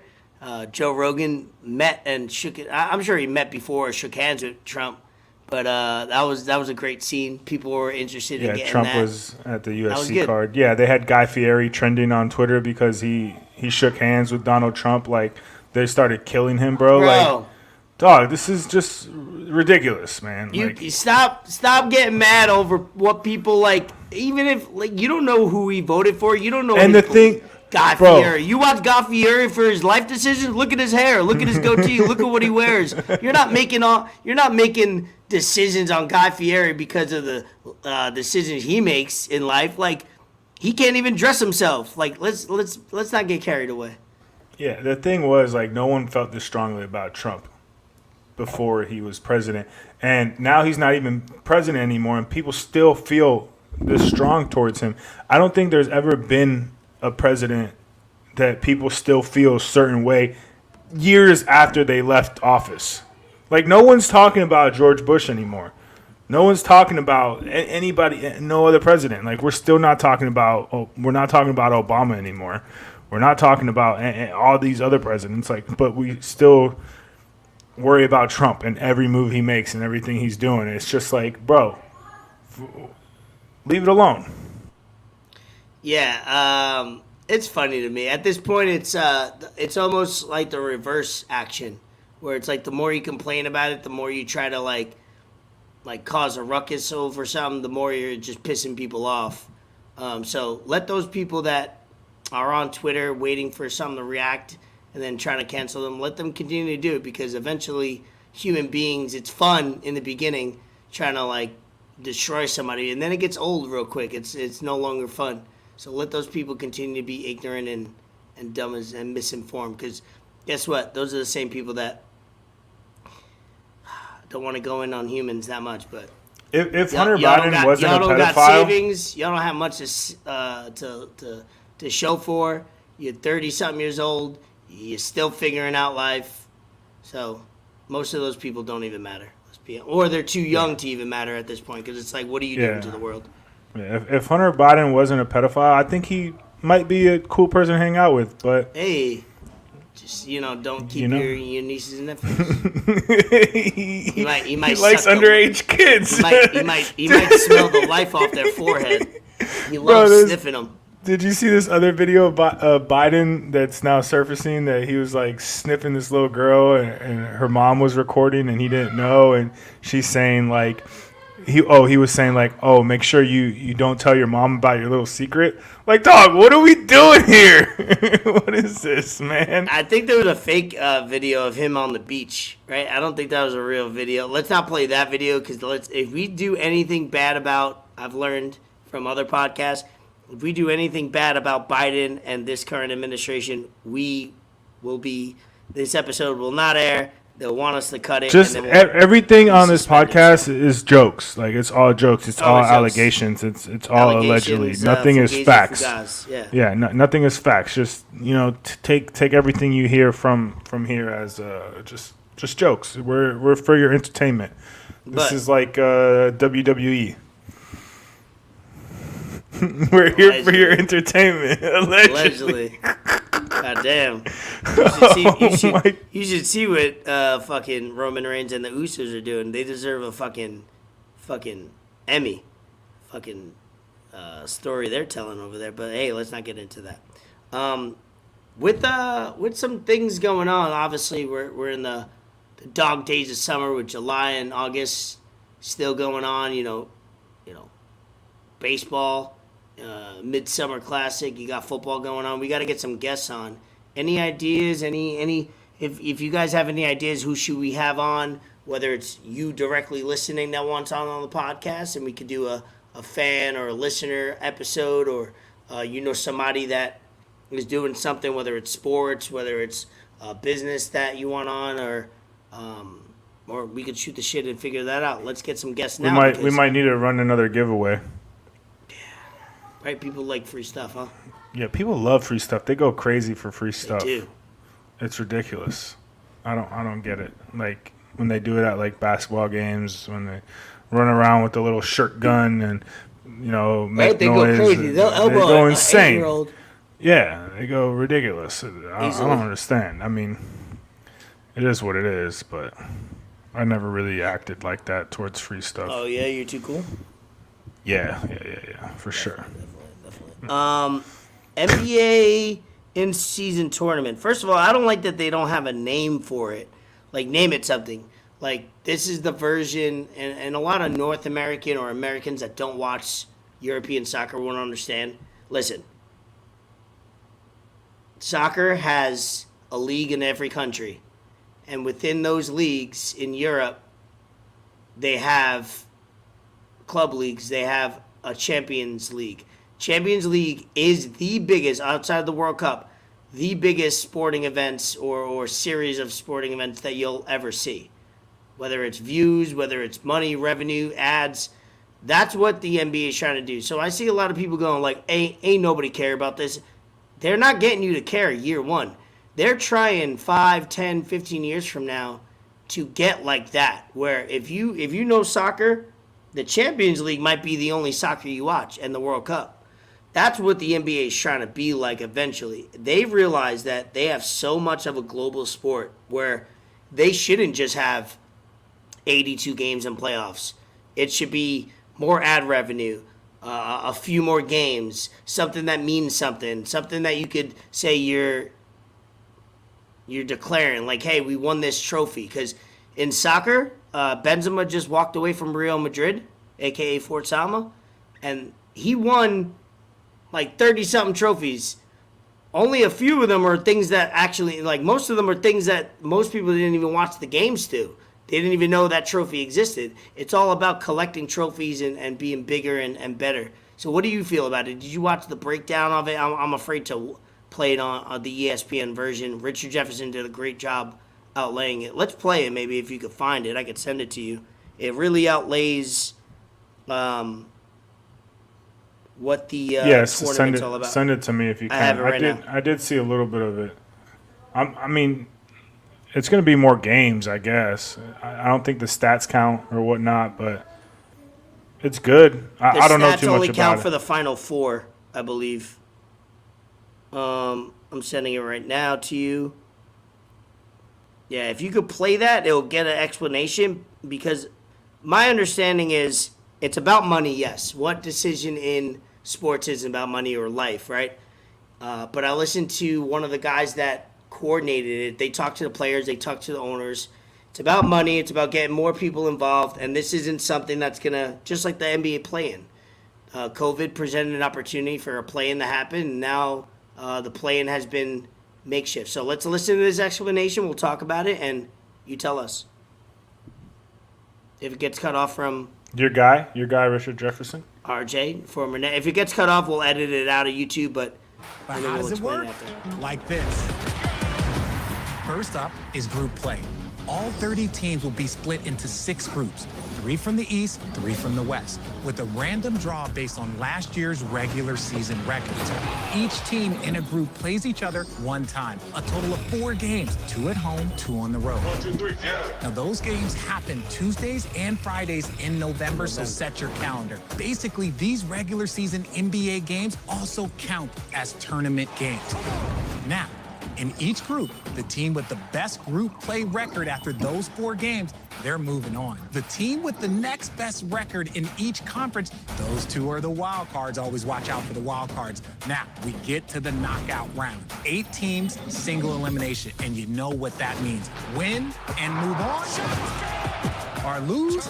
Joe Rogan met and shook it. I'm sure he met before or shook hands with Trump, but that was a great scene. People were interested in getting Trump that. was at the UFC card. Yeah, they had Guy Fieri trending on Twitter because he shook hands with Donald Trump. Like, they started killing him, bro. Like, dog, this is just ridiculous, man. You stop getting mad over what people like. Even if you don't know who he voted for, you don't know. And the thing. Guy Fieri. You watch Guy Fieri for his life decisions. Look at his hair. Look at his goatee. Look at what he wears. You're not making decisions on Guy Fieri because of the decisions he makes in life. Like, he can't even dress himself. Like, let's not get carried away. Yeah, the thing was, like, no one felt this strongly about Trump before he was president, and now he's not even president anymore, and people still feel this strong towards him. I don't think there's ever been a president that people still feel a certain way years after they left office. Like, no one's talking about George Bush anymore. No one's talking about anybody, no other president. Like, we're not talking about Obama anymore. We're not talking about all these other presidents. Like, but we still worry about Trump and every move he makes and everything he's doing. It's just like, bro, Leave it alone. Yeah, it's funny to me. At this point, it's almost like the reverse action, where it's like the more you complain about it, the more you try to like cause a ruckus over something, the more you're just pissing people off. So let those people that are on Twitter waiting for something to react and then trying to cancel them, let them continue to do it, because eventually human beings, it's fun in the beginning trying to like destroy somebody, and then it gets old real quick. It's no longer fun. So let those people continue to be ignorant and dumb and misinformed, because guess what? Those are the same people that don't want to go in on humans that much. But if Hunter Biden wasn't a pedophile, y'all don't got savings. Y'all don't have much to show for. You're 30-something years old. You're still figuring out life. So most of those people don't even matter. Or they're too young to even matter at this point, because it's like, what are you doing to the world? Yeah, if Hunter Biden wasn't a pedophile, I think he might be a cool person to hang out with. But hey, just don't keep your nieces and nephews. he might he likes underage kids. He might smell the life off their forehead. He loves sniffing them. Did you see this other video of Biden that's now surfacing, that he was like sniffing this little girl and her mom was recording and he didn't know, and she's saying like he was saying like, oh, make sure you don't tell your mom about your little secret. Like, dog, what are we doing here? What is this, man? I think there was a fake video of him on the beach, right? I don't think that was a real video. Let's not play that video, because if we do anything bad about, I've learned from other podcasts, if we do anything bad about Biden and this current administration, this episode will not air. They'll want us to cut it. Just everything on this podcast is jokes. Like, it's all jokes. It's all allegations. It's all allegedly. Nothing is facts. Yeah. Nothing is facts. Just take everything you hear from here as just jokes. We're for your entertainment. This is like WWE. We're here for your entertainment. Allegedly. God damn. You should see what fucking Roman Reigns and the Usos are doing. They deserve a fucking Emmy. Fucking story they're telling over there. But hey, let's not get into that. With some things going on, obviously we're in the dog days of summer, with July and August still going on. Baseball. Midsummer Classic. You got football going on. We got to get some guests on. Any ideas? If you guys have any ideas, who should we have on? Whether it's you directly listening that wants on the podcast, and we could do a fan or a listener episode, or somebody that is doing something, whether it's sports, whether it's business that you want on, or we could shoot the shit and figure that out. Let's get some guests now. We might need to run another giveaway. Right, people like free stuff, huh? Yeah, people love free stuff. They go crazy for free stuff. They do. It's ridiculous. I don't get it. Like when they do it at like basketball games, when they run around with the little shirt gun and make they noise. Go crazy. They'll elbow they go insane. 8-year-old. Yeah, they go ridiculous. I don't understand. I mean, it is what it is, but I never really acted like that towards free stuff. Oh yeah, you're too cool. Yeah, for sure. Definitely. NBA in-season tournament. First of all, I don't like that they don't have a name for it. Like, name it something. Like, this is the version, and a lot of North American or Americans that don't watch European soccer won't understand. Listen, soccer has a league in every country. And within those leagues in Europe, they have club leagues. They have a Champions League. Champions League is the biggest, outside the World Cup, the biggest sporting events or series of sporting events that you'll ever see. Whether it's views, whether it's money, revenue, ads, that's what the NBA is trying to do. So I see a lot of people going like, ain't nobody care about this. They're not getting you to care year one. They're trying 5, 10, 15 years from now to get like that, where if you know soccer, the Champions League might be the only soccer you watch, and the World Cup. That's what the NBA is trying to be like eventually. They've realized that they have so much of a global sport where they shouldn't just have 82 games and playoffs. It should be more ad revenue, a few more games, something that means something that you could say you're declaring, like, hey, we won this trophy. Because in soccer, Benzema just walked away from Real Madrid, a.k.a. Fort Salma, and he won like 30-something trophies. Only a few of them are things that actually, like, most of them are things that most people didn't even watch the games to. They didn't even know that trophy existed. It's all about collecting trophies and being bigger and better. So what do you feel about it? Did you watch the breakdown of it? I'm afraid to play it on the ESPN version. Richard Jefferson did a great job outlaying it. Let's play it maybe if you could find it. I could send it to you. It really outlays what the tournament's all about. Send it to me if you can. I have it right now. I did see a little bit of it. I mean, it's going to be more games, I guess. I don't think the stats count or whatnot, but it's good. I don't know too much about it. The stats only count for the Final Four, I believe. I'm sending it right now to you. Yeah, if you could play that, it'll get an explanation, because my understanding is it's about money, yes. What decision in sports isn't about money or life, right? But I listened to one of the guys that coordinated it. They talked to the players. They talked to the owners. It's about money. It's about getting more people involved. And this isn't something that's going to, just like the NBA play-in. COVID presented an opportunity for a play-in to happen. And now the play-in has been makeshift. So let's listen to this explanation. We'll talk about it, and you tell us if it gets cut off from your guy, Richard Jefferson, RJ, former net. If it gets cut off, we'll edit it out of YouTube. But how does it work? Like this. First up is group play. All 30 teams will be split into 6 groups, 3 from the East, 3 from the West, with a random draw based on last year's regular season records. Each team in a group plays each other 1 time, a total of 4 games, 2 at home, 2 on the road. 1, 2, 3, yeah. Now, those games happen Tuesdays and Fridays in November, so set your calendar. Basically, these regular season NBA games also count as tournament games. Now, in each group, the team with the best group play record after those 4 games, they're moving on. The team with the next best record in each conference, those 2 are the wild cards. Always watch out for the wild cards. Now, we get to the knockout round. 8 teams, single elimination, and you know what that means. Win and move on, or lose,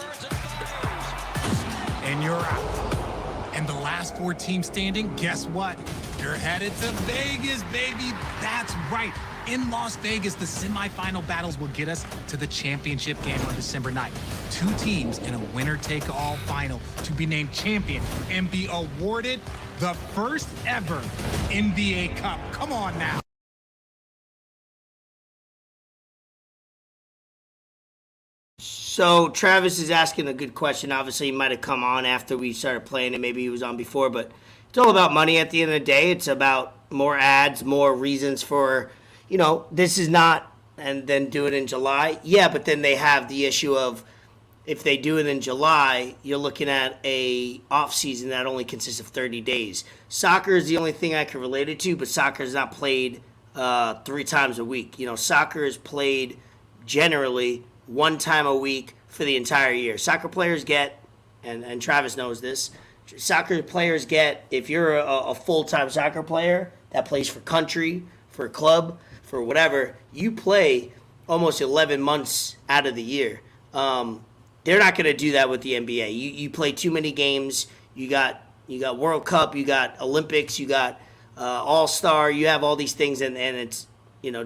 and you're out. And the last 4 teams standing, guess what? You're headed to Vegas, baby. That's right. In Las Vegas, the semifinal battles will get us to the championship game on December 9th. 2 teams in a winner-take-all final to be named champion and be awarded the first ever NBA Cup. Come on now. So Travis is asking a good question. Obviously, he might have come on after we started playing it. Maybe he was on before, but it's all about money at the end of the day. It's about more ads, more reasons for, this is not, and then do it in July. Yeah, but then they have the issue of, if they do it in July, you're looking at a off season that only consists of 30 days. Soccer is the only thing I can relate it to, but soccer is not played 3 times a week. Soccer is played generally 1 time a week for the entire year. Soccer players get, and Travis knows this, soccer players get, if you're a full-time soccer player that plays for country, for a club, for whatever, you play almost 11 months out of the year. They're not going to do that with the NBA. You play too many games. You got World Cup, you got Olympics, you got All-Star, you have all these things, and it's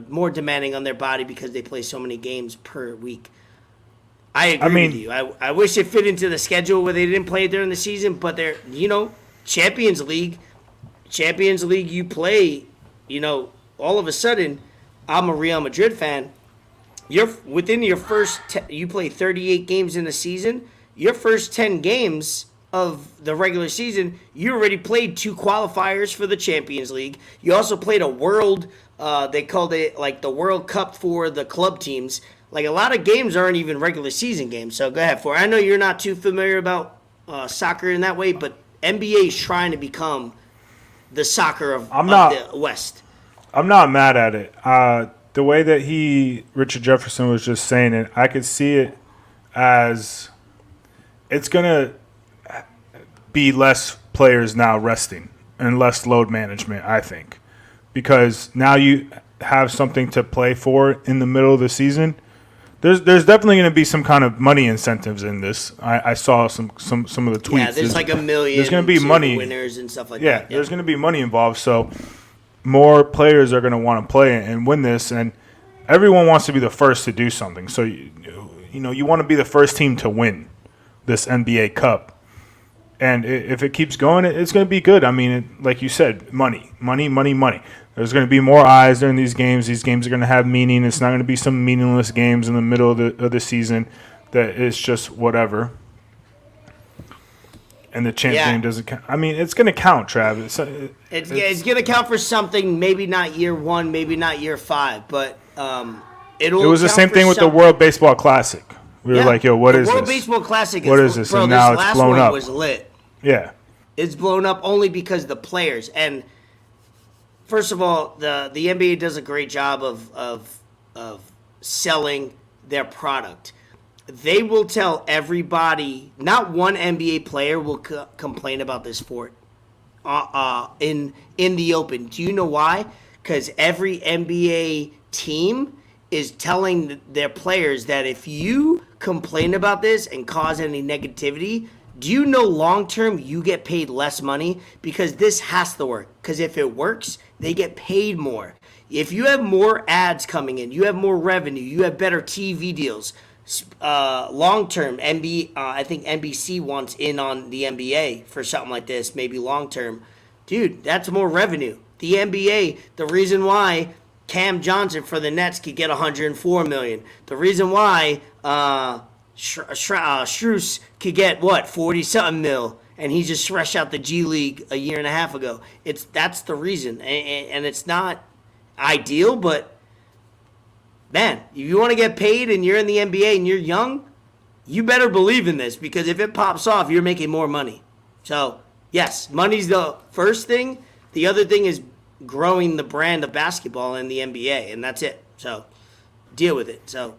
more demanding on their body because they play so many games per week. I agree with you. I wish it fit into the schedule where they didn't play during the season, but they're, Champions League, you play, all of a sudden, I'm a Real Madrid fan. Within your first, you play 38 games in a season. Your first 10 games of the regular season, you already played 2 qualifiers for the Champions League. You also played a world, they called it like the World Cup for the club teams. Like, a lot of games aren't even regular season games. So go ahead, I know you're not too familiar about soccer in that way, but NBA is trying to become the soccer of the West. I'm not mad at it. The way that Richard Jefferson was just saying it, I could see it as it's going to be less players now resting and less load management, I think. Because now you have something to play for in the middle of the season. There's definitely going to be some kind of money incentives in this. I saw some of the tweets. Yeah, there's like $1 million. There's going to be money winners and stuff like that. Yeah, there's going to be money involved. So more players are going to want to play and win this, and everyone wants to be the first to do something. So you want to be the first team to win this NBA Cup. And if it keeps going, it's going to be good. I mean, like you said, money. There's going to be more eyes during these games. These games are going to have meaning. It's not going to be some meaningless games in the middle of the season that it's just whatever. And the champ game doesn't count. I mean, it's going to count, Trav. It's going to count for something. Maybe not year 1, maybe not year 5, but it was the same thing with the World Baseball Classic. We were like, yo, what is this? The World Baseball Classic what is this? Bro, and now this it's blown up. Was lit. Yeah. It's blown up only because the players. And first of all, the NBA does a great job of selling their product. They will tell everybody, not one NBA player will complain about this sport in the open. Do you know why? Because every NBA team is telling their players that if you complain about this and cause any negativity, do you know long-term you get paid less money? Because this has to work. Because if it works, they get paid more. If you have more ads coming in, you have more revenue, you have better TV deals. Long-term, I think NBC wants in on the NBA for something like this, maybe long-term. Dude, that's more revenue. The NBA, the reason why Cam Johnson for the Nets could get $104 million. The reason why Strus could get, 40-something mil, and he just fresh out the G League a year and a half ago. That's the reason. And it's not ideal, but, man, if you want to get paid and you're in the NBA and you're young, you better believe in this, because if it pops off, you're making more money. So, yes, money's the first thing. The other thing is growing the brand of basketball in the NBA, and that's it. So deal with it. So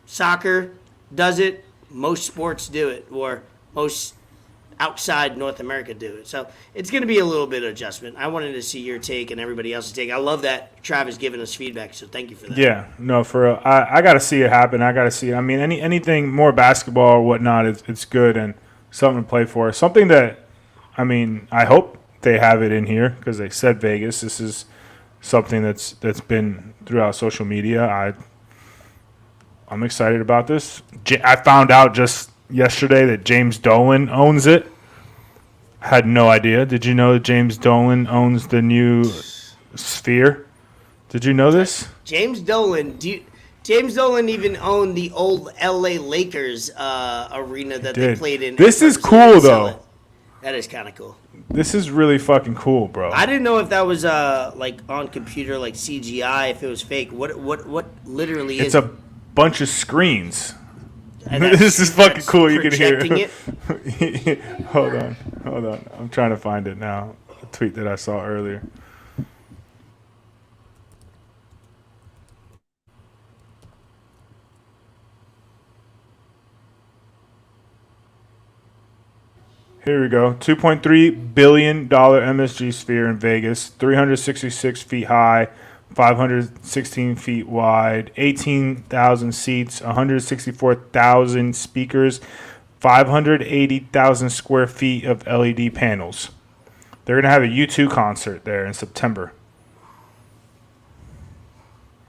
soccer does it. Most sports do it, or most outside North America do it. So it's going to be a little bit of adjustment. I wanted to see your take and everybody else's take. I love that Travis giving us feedback, so thank you for that. Yeah, no, I got to see it happen. I got to see it. I mean, anything more basketball or whatnot, it's good and something to play for. Something that, I mean, I hope they have it in here because they said Vegas. This is something that's been throughout social media. I'm excited about this. I found out just yesterday that James Dolan owns it. Had no idea. Did you know that James Dolan owns the new Sphere? Did you know this? James Dolan even owned the old LA Lakers arena that they played in. This is cool though. That is kind of cool. This is really fucking cool, bro. I didn't know if that was like on computer, like CGI, if it was fake. What literally is? It's a bunch of screens. This is fucking cool. You can hear it. Hold on. I'm trying to find it now. A tweet that I saw earlier. Here we go. $2.3 billion MSG Sphere in Vegas. 366 feet high, 516 feet wide, 18,000 seats, 164,000 speakers, 580,000 square feet of LED panels. They're going to have a U2 concert there in September.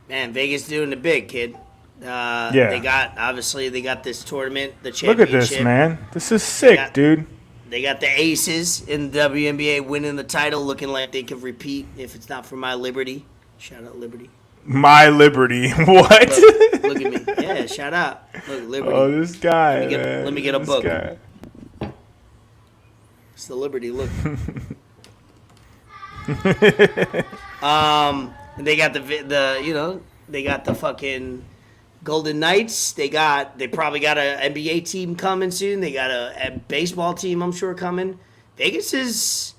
Man, Vegas doing it big, kid. Yeah. They got this tournament, the championship. Look at this, man. This is sick, dude. They got the Aces in the WNBA winning the title, looking like they could repeat if it's not for My Liberty. Shout out Liberty. My Liberty. What? Look at me. Yeah, shout out. Look, Liberty. Oh, this guy. Let me get a book. Guy. It's the Liberty. Look. They got they got the fucking Golden Knights. They probably got an NBA team coming soon. They got a baseball team, I'm sure, coming. Vegas is,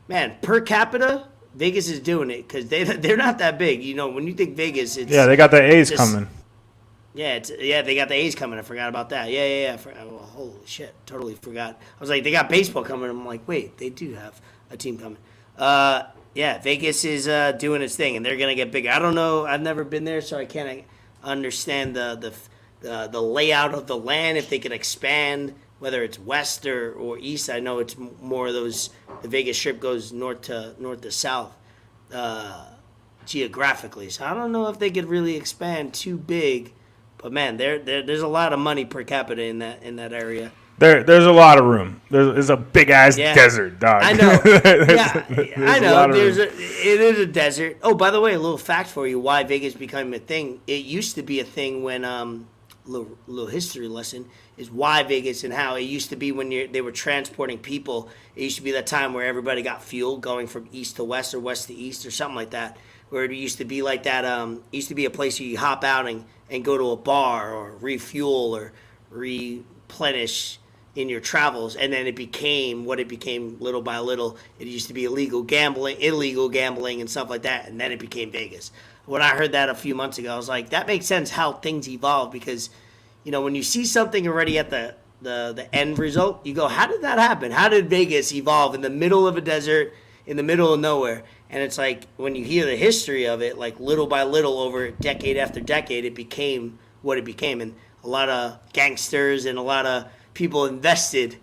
man, per capita, Vegas is doing it because they're not that big. You know, when you think Vegas, it's they got the A's coming. Yeah, they got the A's coming. I forgot about that. Yeah. Holy shit, totally forgot. I was like, they got baseball coming. I'm like, wait, they do have a team coming. Yeah, Vegas is doing its thing, and they're gonna get bigger. I don't know. I've never been there, so I can't understand the layout of the land. If they can expand, whether it's west or east. I know it's more of those. The Vegas Strip goes north to south. Geographically, so I don't know if they could really expand too big, but man, there's a lot of money per capita in that area. There's a lot of room. There's a big ass desert, dog. I know. I know. It is a desert. Oh, by the way, a little fact for you: why Vegas became a thing. It used to be a thing when little history lesson is why Vegas and how it used to be when they were transporting people. It used to be that time where everybody got fuel going from east to west or west to east or something like that. Where it used to be like that. It used to be a place where you hop out and go to a bar or refuel or replenish in your travels, and then it became what it became little by little. It used to be illegal gambling and stuff like that, and then it became Vegas. When I heard that a few months ago, I was like, that makes sense how things evolve, because when you see something already at the end result, you go, how did that happen? How did Vegas evolve in the middle of a desert, in the middle of nowhere? And it's like, when you hear the history of it, like little by little, over decade after decade, it became what it became. And a lot of gangsters and a lot of people invested,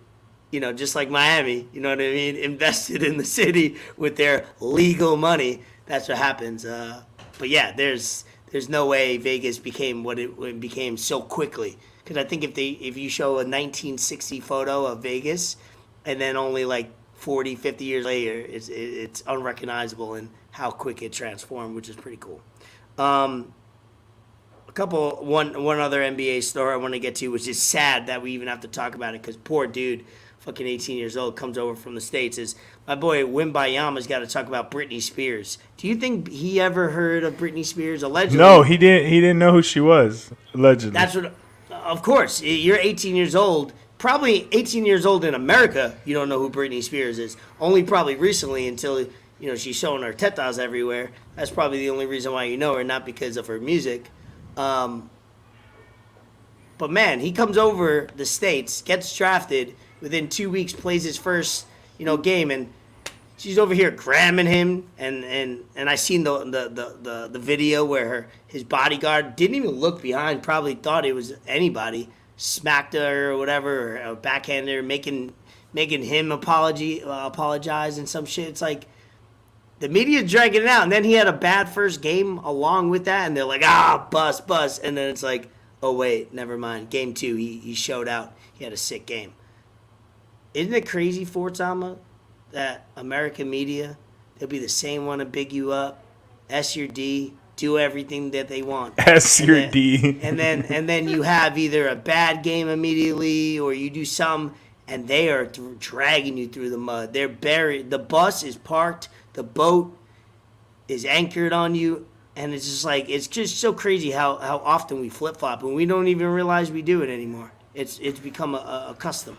just like Miami, you know what I mean? Invested in the city with their legal money. That's what happens. But yeah, there's no way Vegas became what it became so quickly. Because I think if you show a 1960 photo of Vegas, and then only like 40, 50 years later, it's unrecognizable in how quick it transformed, which is pretty cool. One other NBA story I want to get to, which is sad that we even have to talk about it, because poor dude, fucking 18 years old, comes over from the States, is my boy Wemby has got to talk about Britney Spears. Do you think he ever heard of Britney Spears? Allegedly. No, he didn't know who she was, allegedly. That's what, of course, you're 18 years old. Probably 18 years old in America, you don't know who Britney Spears is. Only probably recently, until she's showing her tetas everywhere. That's probably the only reason why you know her, not because of her music. But man, he comes over the States, gets drafted, within 2 weeks plays his first game, and she's over here grabbing him, and I seen the video where his bodyguard didn't even look behind, probably thought it was anybody. Smacked her or whatever, or backhanded her, making him apologize and some shit. It's like the media dragging it out, and then he had a bad first game along with that, and they're like, bust, and then it's like, oh wait, never mind. Game 2, he showed out. He had a sick game. Isn't it crazy, Fortama, that American media, they'll be the same one to big you up, S your D, do everything that they want. S your D. And then you have either a bad game immediately, or you do some, and they are dragging you through the mud. They're buried. The bus is parked. The boat is anchored on you. And it's just like, it's just so crazy how often we flip-flop, and we don't even realize we do it anymore. It's become a custom.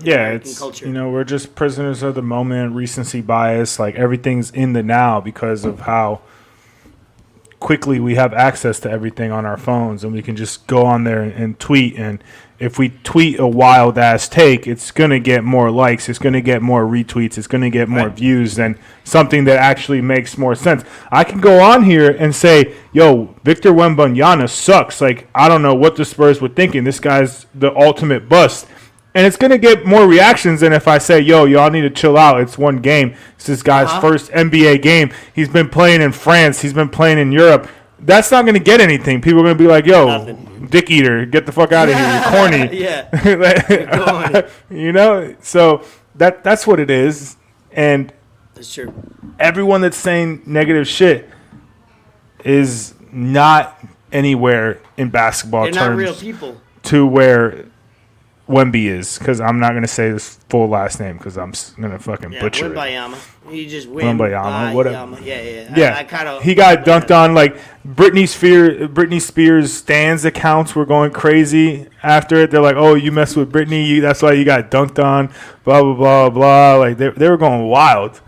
Yeah, it's culture. We're just prisoners of the moment, recency bias. Like, everything's in the now because of how quickly we have access to everything on our phones, and we can just go on there and tweet. And if we tweet a wild ass take, it's going to get more likes, it's going to get more retweets, it's going to get more views than something that actually makes more sense. I can go on here and say, yo, Victor Wembanyama sucks. Like, I don't know what the Spurs were thinking. This guy's the ultimate bust. And it's going to get more reactions than if I say, yo, y'all need to chill out. It's one game. It's this guy's first NBA game. He's been playing in France. He's been playing in Europe. That's not going to get anything. People are going to be like, yo, dick eater, get the fuck out of here. You're corny. Yeah. So that's what it is. And that's true. Everyone that's saying negative shit is not anywhere in basketball terms. They're not real people. To where Wemby is, because I'm not going to say this full last name because I'm going to fucking butcher it. Wembayama. You just Wembayama. Whatever. Yeah. I kind of. He got dunked on. Like, Britney Spears stands accounts were going crazy after it. They're like, oh, you mess with Britney, that's why you got dunked on. Blah blah blah blah. Like, they were going wild,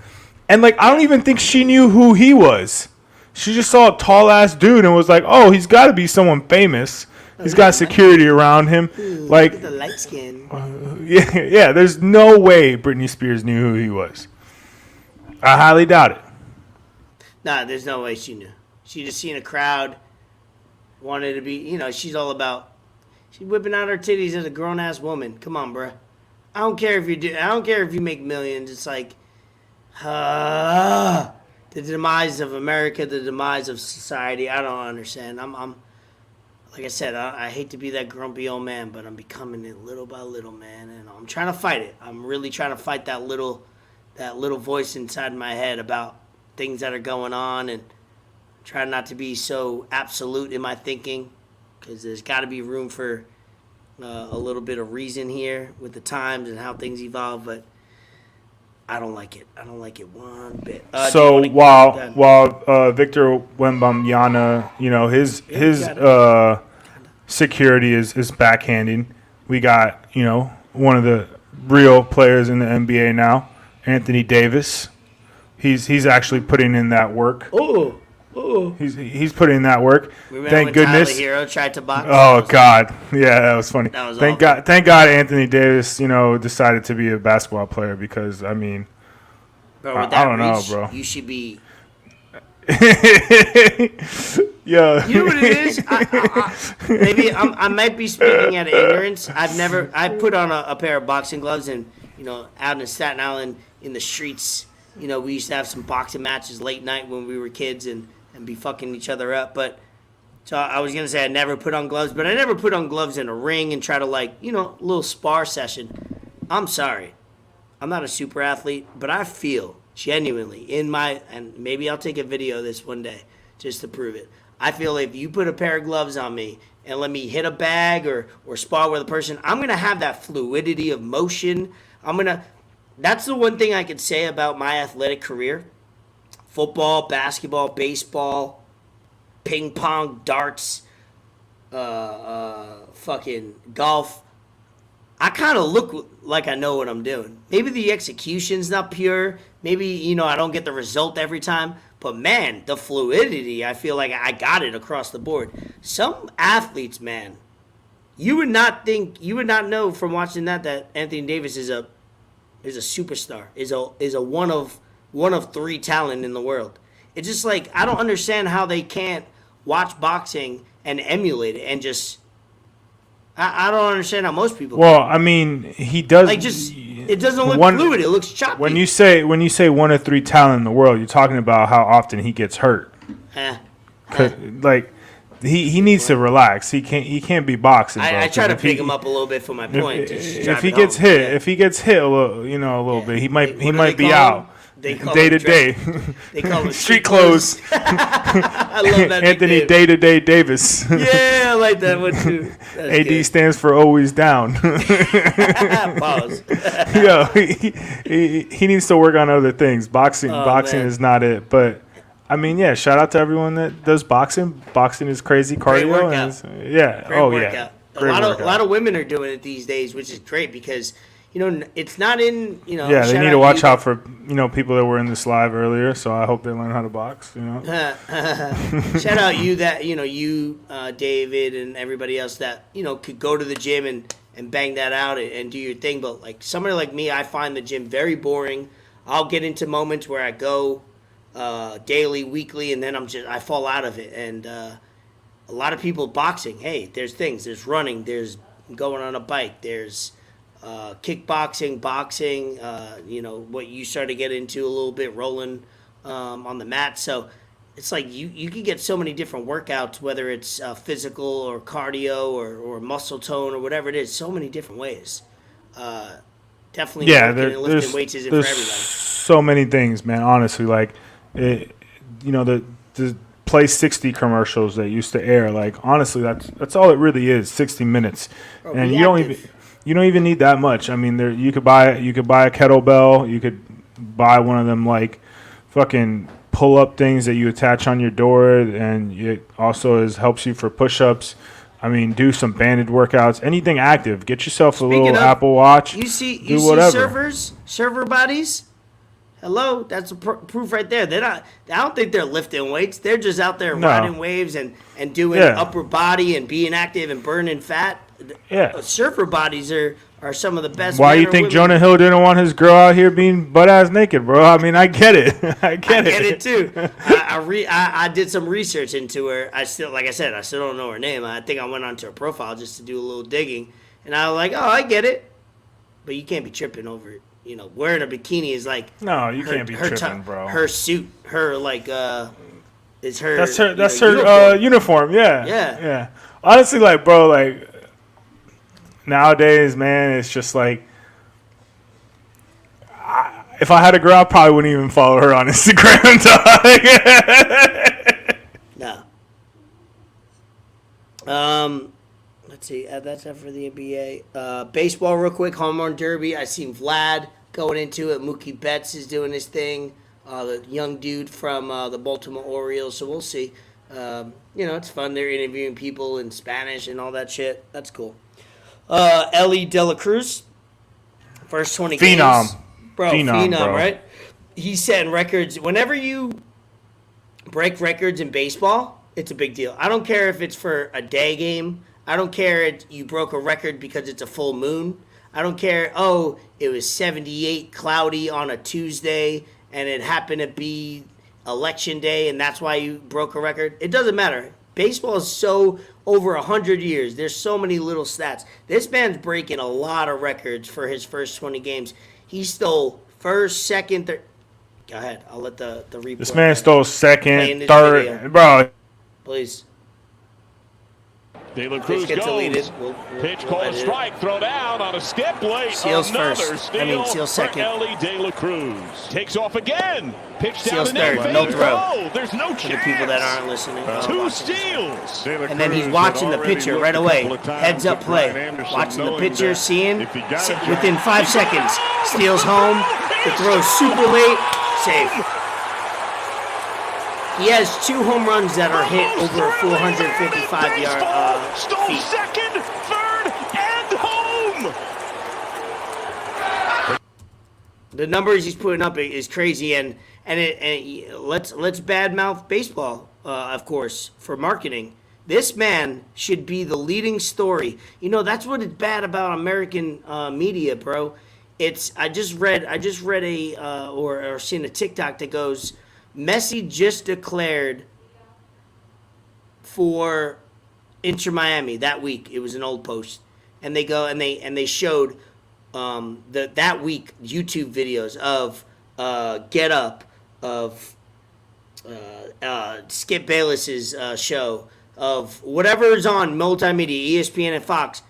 and like, I don't even think she knew who he was. She just saw a tall ass dude and was like, oh, he's got to be someone famous. He's got security around him. Like the light skin. Yeah. There's no way Britney Spears knew who he was. I highly doubt it. Nah, there's no way she knew. She just seen a crowd, wanted to be, she's all about, she's whipping out her titties as a grown-ass woman. Come on, bruh. I don't care if you make millions. It's like, the demise of America, the demise of society. I don't understand. I'm like I said, I hate to be that grumpy old man, but I'm becoming it little by little, man. And I'm trying to fight it. I'm really trying to fight that little voice inside my head about things that are going on, and try not to be so absolute in my thinking, because there's got to be room for a little bit of reason here with the times and how things evolve. But I don't like it. I don't like it one bit. So while Victor Wembanyama, his security is backhanding, we got one of the real players in the NBA now, Anthony Davis. He's actually putting in that work. Oh. He's putting in that work. Remember Thank when goodness. Tyler Hero tried to box? Oh God, yeah, that was funny. That was Thank God Anthony Davis, decided to be a basketball player, because I mean, bro, I don't know, bro. You should be. Yeah. You know what it is? Maybe I might be speaking out of ignorance. I put on a pair of boxing gloves, and out in Staten Island in the streets, we used to have some boxing matches late night when we were kids and be fucking each other up. But so I was gonna say I never put on gloves, but I never put on gloves in a ring and try to a little spar session. I'm sorry, I'm not a super athlete, but I feel genuinely and maybe I'll take a video of this one day just to prove it. I feel if you put a pair of gloves on me and let me hit a bag or spar with a person, I'm going to have that fluidity of motion. That's the one thing I could say about my athletic career. Football, basketball, baseball, ping pong, darts, fucking golf. I kind of look like I know what I'm doing. Maybe the execution's not pure. Maybe, I don't get the result every time. But, man, the fluidity, I feel like I got it across the board. Some athletes, man, you would not know from watching that Anthony Davis is a superstar, is a one of three talent in the world. It's just like, I don't understand how they can't watch boxing and emulate it and just... I don't understand how most people. Well, I mean, he does. It doesn't look fluid. It looks choppy. When you say one of three talent in the world, you're talking about how often he gets hurt. Like he needs to relax. He can't be boxing. I try to pick him up a little bit for my point. If he gets hit, a little bit, he might be out. Day to day. They call him street clothes. I love that. Anthony Day to Day Davis. Yeah, I like that one too. That's AD good. stands for always down. Pause. Yo, he needs to work on other things. Boxing is not it. But I mean, yeah. Shout out to everyone that does boxing. Boxing is crazy cardio. Great workout. A lot of women are doing it these days, which is great because. It's not in, Yeah, they need to watch out for, people that were in this live earlier, so I hope they learn how to box, Shout out you that, you, David, and everybody else that, could go to the gym and bang that out and do your thing. But, like, somebody like me, I find the gym very boring. I'll get into moments where I go daily, weekly, and then I fall out of it. And a lot of people boxing, hey, there's things. There's running. There's going on a bike. There's... kickboxing, boxing, what you start to get into a little bit, rolling on the mat. So it's like you can get so many different workouts, whether it's physical or cardio or muscle tone or whatever it is, so many different ways. Definitely lifting weights isn't for everybody. So many things, man, honestly. Like, the Play 60 commercials that used to air, like, honestly, that's all it really is, 60 minutes. Bro, and you don't even need that much. I mean, you could buy a kettlebell. You could buy one of them like fucking pull up things that you attach on your door, and it also helps you for push ups. I mean, do some banded workouts. Anything active. Get yourself a little Apple Watch. You see whatever. server bodies. Hello, that's proof right there. They're not. I don't think they're lifting weights. They're just out there riding waves and doing upper body and being active and burning fat. Yeah, surfer bodies are some of the best. Why you think Jonah Hill didn't want his girl out here being butt ass naked, bro? I mean, I get it. I get it too. I did some research into her. I still don't know her name. I think I went onto her profile just to do a little digging, and I was like, oh, I get it. But you can't be tripping over it. You know, wearing a bikini is like you can't be tripping, bro. Her suit, her is her. That's her uniform. Yeah. Honestly, like, bro, like nowadays, man, it's just like if I had a girl, I probably wouldn't even follow her on Instagram. No. Let's see. That's it for the NBA. Baseball, real quick. Home run derby. I seen Vlad going into it. Mookie Betts is doing his thing. The young dude from the Baltimore Orioles. So we'll see. It's fun. They're interviewing people in Spanish and all that shit. That's cool. ELLY de la CRUZ. First 20 games. Phenom, bro. Right? He's setting records. Whenever you break records in baseball, it's a big deal. I don't care if it's for a day game. I don't care if you broke a record because it's a full moon. I don't care, it was 78 cloudy on a Tuesday and it happened to be election day and that's why you broke a record. It doesn't matter. Baseball is so over 100 years. There's so many little stats. This man's breaking a lot of records for his first 20 games. He stole first, second, third. Go ahead. I'll let the replay. This man stole second, third. Bro. Please. De La Cruz goes. Pitch called strike, throw down on a step late. Seals first. Seals second. ELLY de La Cruz takes off again. Pitch down Seals third. No throw. There's no chance. For the people that aren't listening. Two steals. And then he's watching the pitcher right away. Heads up play. Watching the pitcher, seeing. Within 5 seconds. Steals home. The throw super late. Safe. He has 2 home runs that are hit over 455 yard feet. Second, third, and home. The numbers he's putting up is crazy, and let's badmouth baseball, of course, for marketing. This man should be the leading story. That's what is bad about American media, bro. I just read or seen a TikTok that goes, Messi just declared for Inter Miami that week. It was an old post, and they showed that week YouTube videos of Get Up, of Skip Bayless's show, of whatever is on multimedia, ESPN and Fox.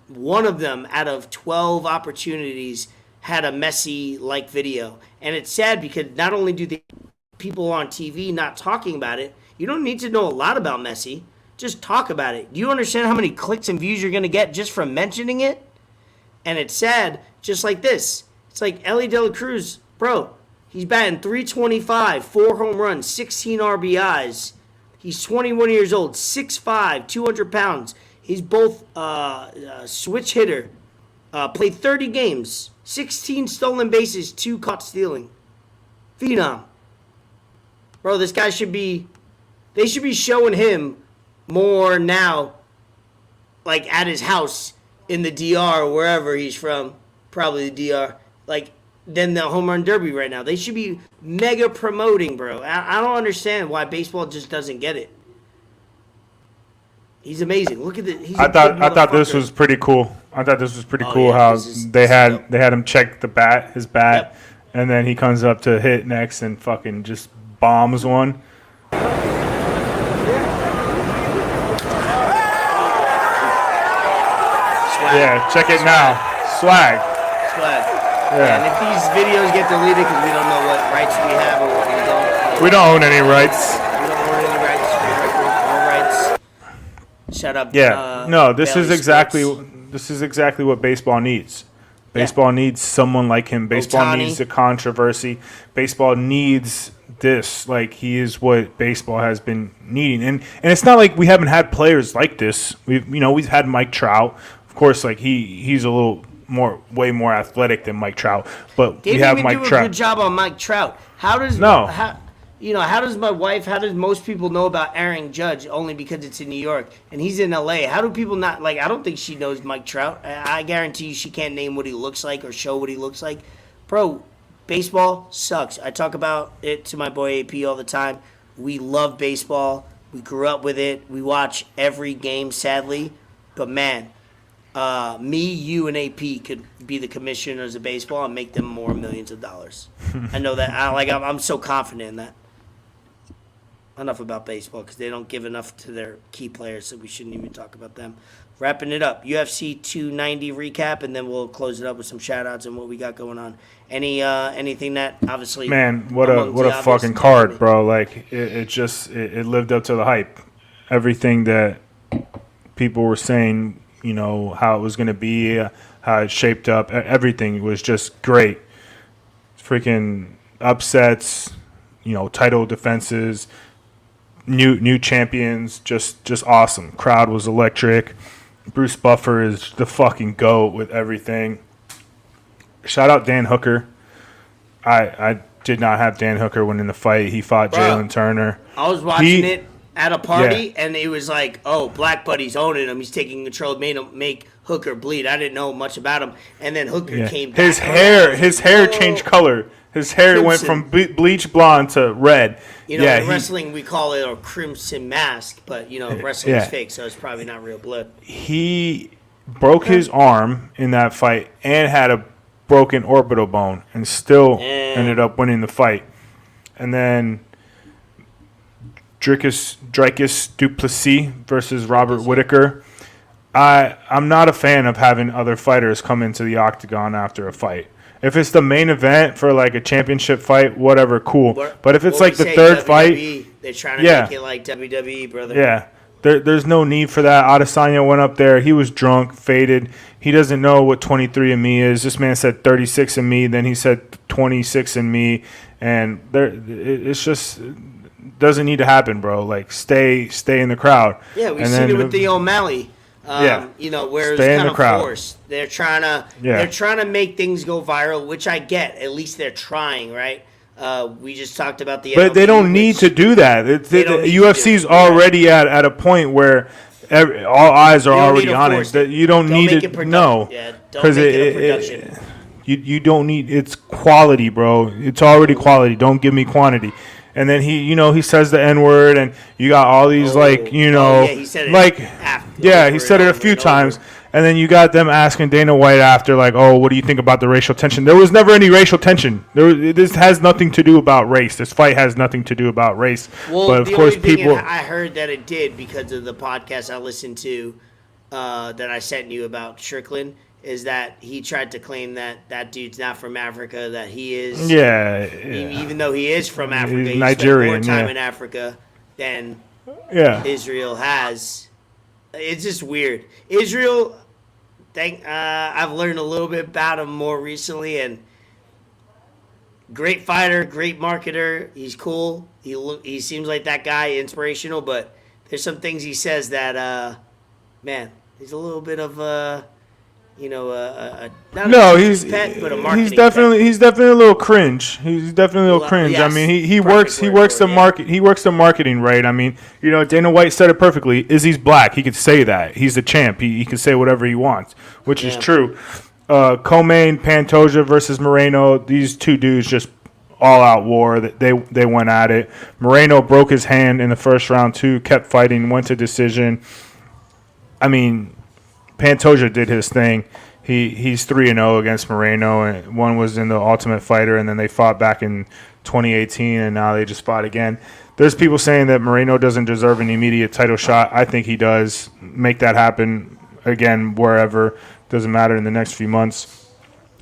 One of them out of 12 opportunities had a Messi-like video, and it's sad because not only do the people on TV not talking about it, you don't need to know a lot about Messi. Just talk about it. Do you understand how many clicks and views you're going to get just from mentioning it? And it's sad, just like this. It's like ELLY de la CRUZ, bro. He's batting .325, 4 home runs, 16 RBIs. He's 21 years old, 6'5", 200 pounds. He's both switch hitter. Played 30 games, 16 stolen bases, 2 caught stealing. Phenom. Bro, this guy they should be showing him more now, like at his house in the DR or wherever he's from, probably the DR, than the home run derby right now. They should be mega promoting, bro. I don't understand why baseball just doesn't get it. He's amazing. Look at the. I thought this was pretty cool. How they had him check his bat, and then he comes up to hit next and fucking just bombs one. Swag. Yeah, check it now. Swag. Yeah. And if these videos get deleted because we don't know what rights we have or what we don't. We don't own any rights. We don't own any rights. Shut up. Yeah. No, this is exactly what baseball needs. Baseball needs someone like him. Baseball Ohtani needs a controversy. Baseball needs this. Like, he is what baseball has been needing. And it's not like we haven't had players like this. We've had Mike Trout. Of course, like he's a little way more athletic than Mike Trout. But they we have didn't Mike even do Trout. a good job on Mike Trout. How does my wife, how does most people know about Judge only because it's in New York and he's in LA? How do people not, I don't think she knows Mike Trout. I guarantee you she can't name what he looks like or show what he looks like. Bro, baseball sucks. I talk about it to my boy AP all the time. We love baseball. We grew up with it. We watch every game, sadly. But, man, me, you, and AP could be the commissioners of baseball and make them more millions of dollars. I know that. I'm so confident in that. Enough about baseball because they don't give enough to their key players, so we shouldn't even talk about them. Wrapping it up, UFC 290 recap, and then we'll close it up with some shout-outs and what we got going on. Anything that obviously... Man, what a fucking card, bro. It lived up to the hype. Everything that people were saying, how it was going to be, how it shaped up, everything was just great. Freaking upsets, title defenses, new champions, just awesome. Crowd was electric. Bruce Buffer is the fucking GOAT with everything. Shout out Dan Hooker. I did not have Dan Hooker winning the fight. He fought Jalen Turner. I was watching it at a party, and it was like, oh, Black Buddy's owning him. He's taking control, made him make Hooker bleed. I didn't know much about him. And then Hooker came back. His hair changed color. His hair Crimson. went from bleach blonde to red. In wrestling, we call it a crimson mask, but, wrestling is fake, so it's probably not real blood. He broke his arm in that fight and had a broken orbital bone and still ended up winning the fight. And then Dricus du Plessis versus Robert Whittaker. I'm not a fan of having other fighters come into the octagon after a fight. If it's the main event for a championship fight, whatever, cool. But if it's the third fight, they're trying to make it like WWE, brother. Yeah, there's no need for that. Adesanya went up there. He was drunk, faded. He doesn't know what 23andMe is. This man said 36andMe, then he said 26andMe, and it's just doesn't need to happen, bro. Stay in the crowd. Yeah, we've seen it with the O'Malley. Where it's kind of forced. They're trying to make things go viral, which I get. At least they're trying, right? We just talked about the But they don't need to do that. The UFC's already at a point where all eyes are already on it. You don't need it. No. Because you don't need. It's quality, bro. It's already quality. Don't give me quantity. And then he says the N-word, and you got all these he said it he said it a few times, and then you got them asking Dana White after, what do you think about the racial tension? There was never any racial tension. This has nothing to do about race. This fight has nothing to do about race. Well, but of course, people. I heard that it did because of the podcast I listened to that I sent you about Strickland. Is that he tried to claim that dude's not from Africa, that he is. Yeah. Even though he is from Africa, he's Nigerian. Spent more time in Africa than Israel has. It's just weird. Israel, I've learned a little bit about him more recently, and great fighter, great marketer. He's cool. He seems like that guy, inspirational, but there's some things he says that, he's a little bit of he's definitely a little cringe. He's definitely a little cringe. Yes, I mean, he works the marketing right. I mean, Dana White said it perfectly. Izzy's black. He could say that. He's the champ. He can say whatever he wants, which is true. Co-main Pantoja versus Moreno. These two dudes just all out war. They went at it. Moreno broke his hand in the first round too. Kept fighting. Went to decision. I mean, Pantoja did his thing. He's 3-0 against Moreno, and one was in the Ultimate Fighter, and then they fought back in 2018, and now they just fought again. There's people saying that Moreno doesn't deserve an immediate title shot. I think he does. Make that happen again wherever. Doesn't matter in the next few months.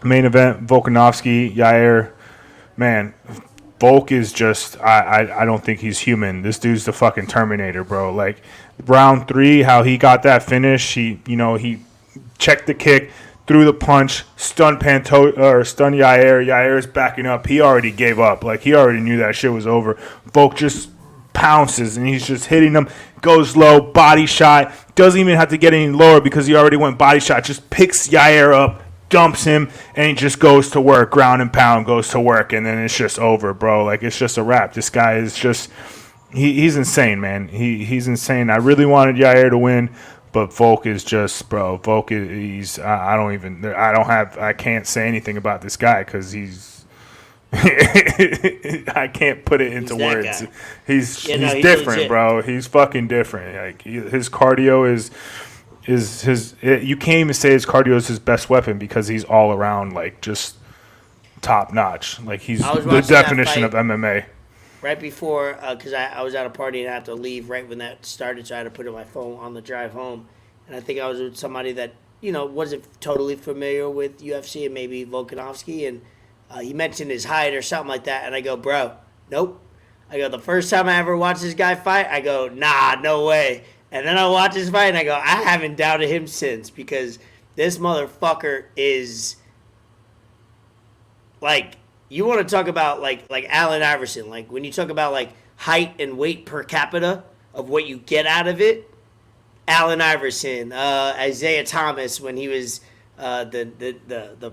Main event, Volkanovski, Yair. Man, Volk is just, I don't think he's human. This dude's the fucking Terminator, bro. Round 3, how he got that finish, he checked the kick, threw the punch, stunned Yair. Yair's backing up. He already gave up. He already knew that shit was over. Volk just pounces, and he's just hitting him. Goes low, body shot. Doesn't even have to get any lower because he already went body shot. Just picks Yair up, dumps him, and he just goes to work, ground and pound, goes to work, and then it's just over, bro. Like, it's just a wrap. This guy is just he's insane, man. He's insane. I really wanted Yair to win, but Volk is just, bro. Volk is I can't say anything about this guy because he's. I can't put it into words. Guy. He's different, legit. Bro. He's fucking different. Like, his cardio is you can't even say his cardio is his best weapon because he's all around, like, just top notch. Like, he's the definition of MMA. Right before, because I was at a party and I had to leave right when that started, so I had to put in my phone on the drive home. And I think I was with somebody that, wasn't totally familiar with UFC and maybe Volkanovski, and he mentioned his height or something like that, and I go, bro, nope. I go, the first time I ever watched this guy fight, I go, nah, no way. And then I watch his fight, and I go, I haven't doubted him since, because this motherfucker is, like, you want to talk about, like Allen Iverson. Like, when you talk about, like, height and weight per capita of what you get out of it, Allen Iverson, Isaiah Thomas when he was the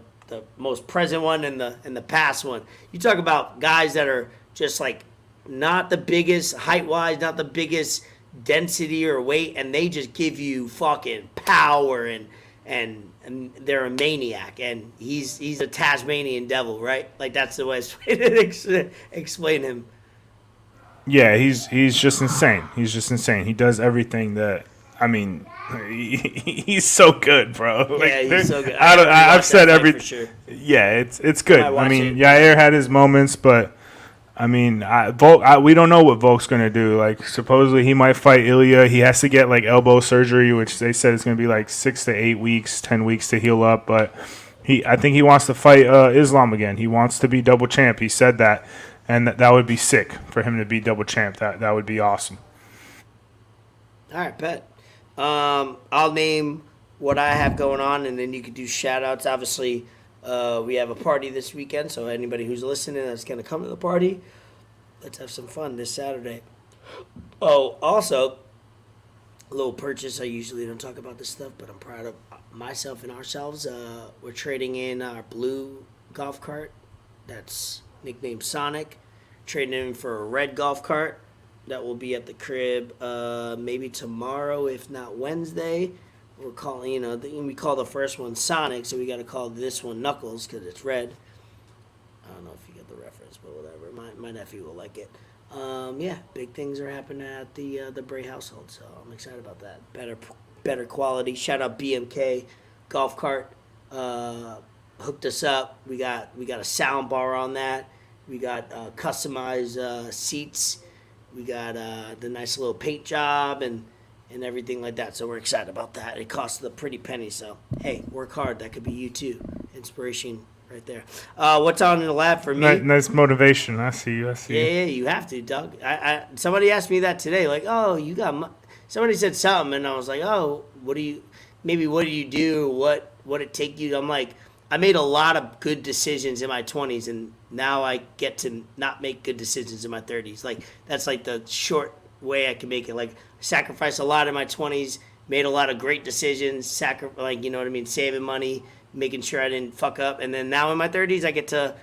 most present one and the past one. You talk about guys that are just, like, not the biggest height-wise, not the biggest density or weight, and they just give you fucking power, and they're a maniac, and he's a Tasmanian devil, right? Like, that's the way to explain him. Yeah, he's just insane. He's just insane. He does everything that, I mean, he's so good, bro. Like, yeah, he's so good. I've said everything. Sure. Yeah, it's good. I mean, Yair had his moments, but I mean, we don't know what Volk's gonna do. Like, supposedly he might fight Ilya. He has to get, like, elbow surgery, which they said it's gonna be like 6 to 8 weeks, 10 weeks to heal up. But I think he wants to fight Islam again. He wants to be double champ. He said that, and that would be sick for him to be double champ. That would be awesome. All right, bet. I'll name what I have going on, and then you can do shout-outs. Obviously, we have a party this weekend, so anybody who's listening that's going to come to the party, let's have some fun this Saturday. Oh, also, a little purchase. I usually don't talk about this stuff, but I'm proud of myself and ourselves. We're trading in our blue golf cart that's nicknamed Sonic, trading in for a red golf cart that will be at the crib maybe tomorrow, if not Wednesday. We're calling, we call the first one Sonic, so we got to call this one Knuckles because it's red. I don't know if you get the reference, but whatever. My nephew will like it. Yeah, big things are happening at the Bray household, so I'm excited about that. Better quality. Shout out BMK Golf Cart. Hooked us up. We got a sound bar on that. We got customized seats. We got the nice little paint job and everything like that. So we're excited about that. It costs a pretty penny. So, hey, work hard. That could be you too. Inspiration right there. What's on in the lab for me? Nice motivation. I see you. Yeah, you have to, Doug. Somebody asked me that today. Like, oh, you got somebody said something, and I was like, oh, what do you do? What it take you? I'm like, I made a lot of good decisions in my 20s, and now I get to not make good decisions in my 30s. Like, that's like the short way I can make it. Like, sacrificed a lot in my 20s, made a lot of great decisions, you know what I mean, saving money, making sure I didn't fuck up. And then now in my 30s, I get to,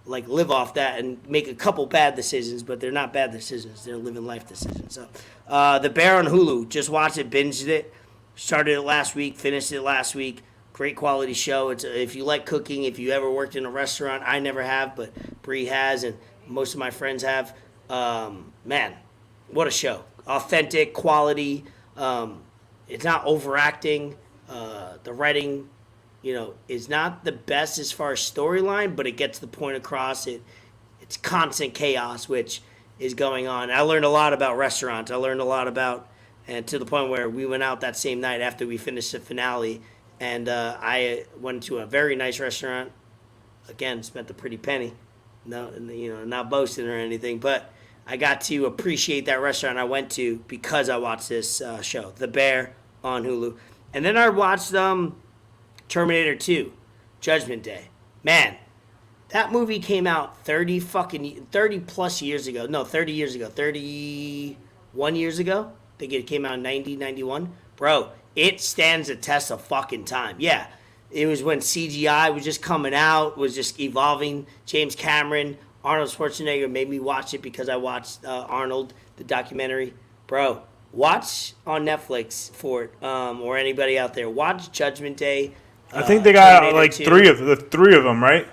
like, live off that and make a couple bad decisions, but they're not bad decisions. They're living life decisions. So, The Bear on Hulu, just watched it, binged it, started it last week, finished it last week. Great quality show. If you like cooking, if you ever worked in a restaurant, I never have, but Bree has, and most of my friends have. Man, what a show. Authentic, quality. It's not overacting. The writing, is not the best as far as storyline, but it gets the point across. It's constant chaos, which is going on. I learned a lot about restaurants. I learned a lot about, and to the point where we went out that same night after we finished the finale, and I went to a very nice restaurant. Again, spent a pretty penny. No, not boasting or anything, but I got to appreciate that restaurant I went to because I watched this show, The Bear on Hulu. And then I watched Terminator 2, Judgment Day. Man, that movie came out 30 plus years ago. No, 30 years ago. 31 years ago. I think it came out in 90, 91. Bro, it stands the test of fucking time. Yeah, It was when CGI was just coming out, was just evolving. James Cameron, Arnold Schwarzenegger made me watch it because I watched Arnold, the documentary. Bro, watch on Netflix for it, or anybody out there. Watch Judgment Day. I think they got Terminator like 2. three of them, right?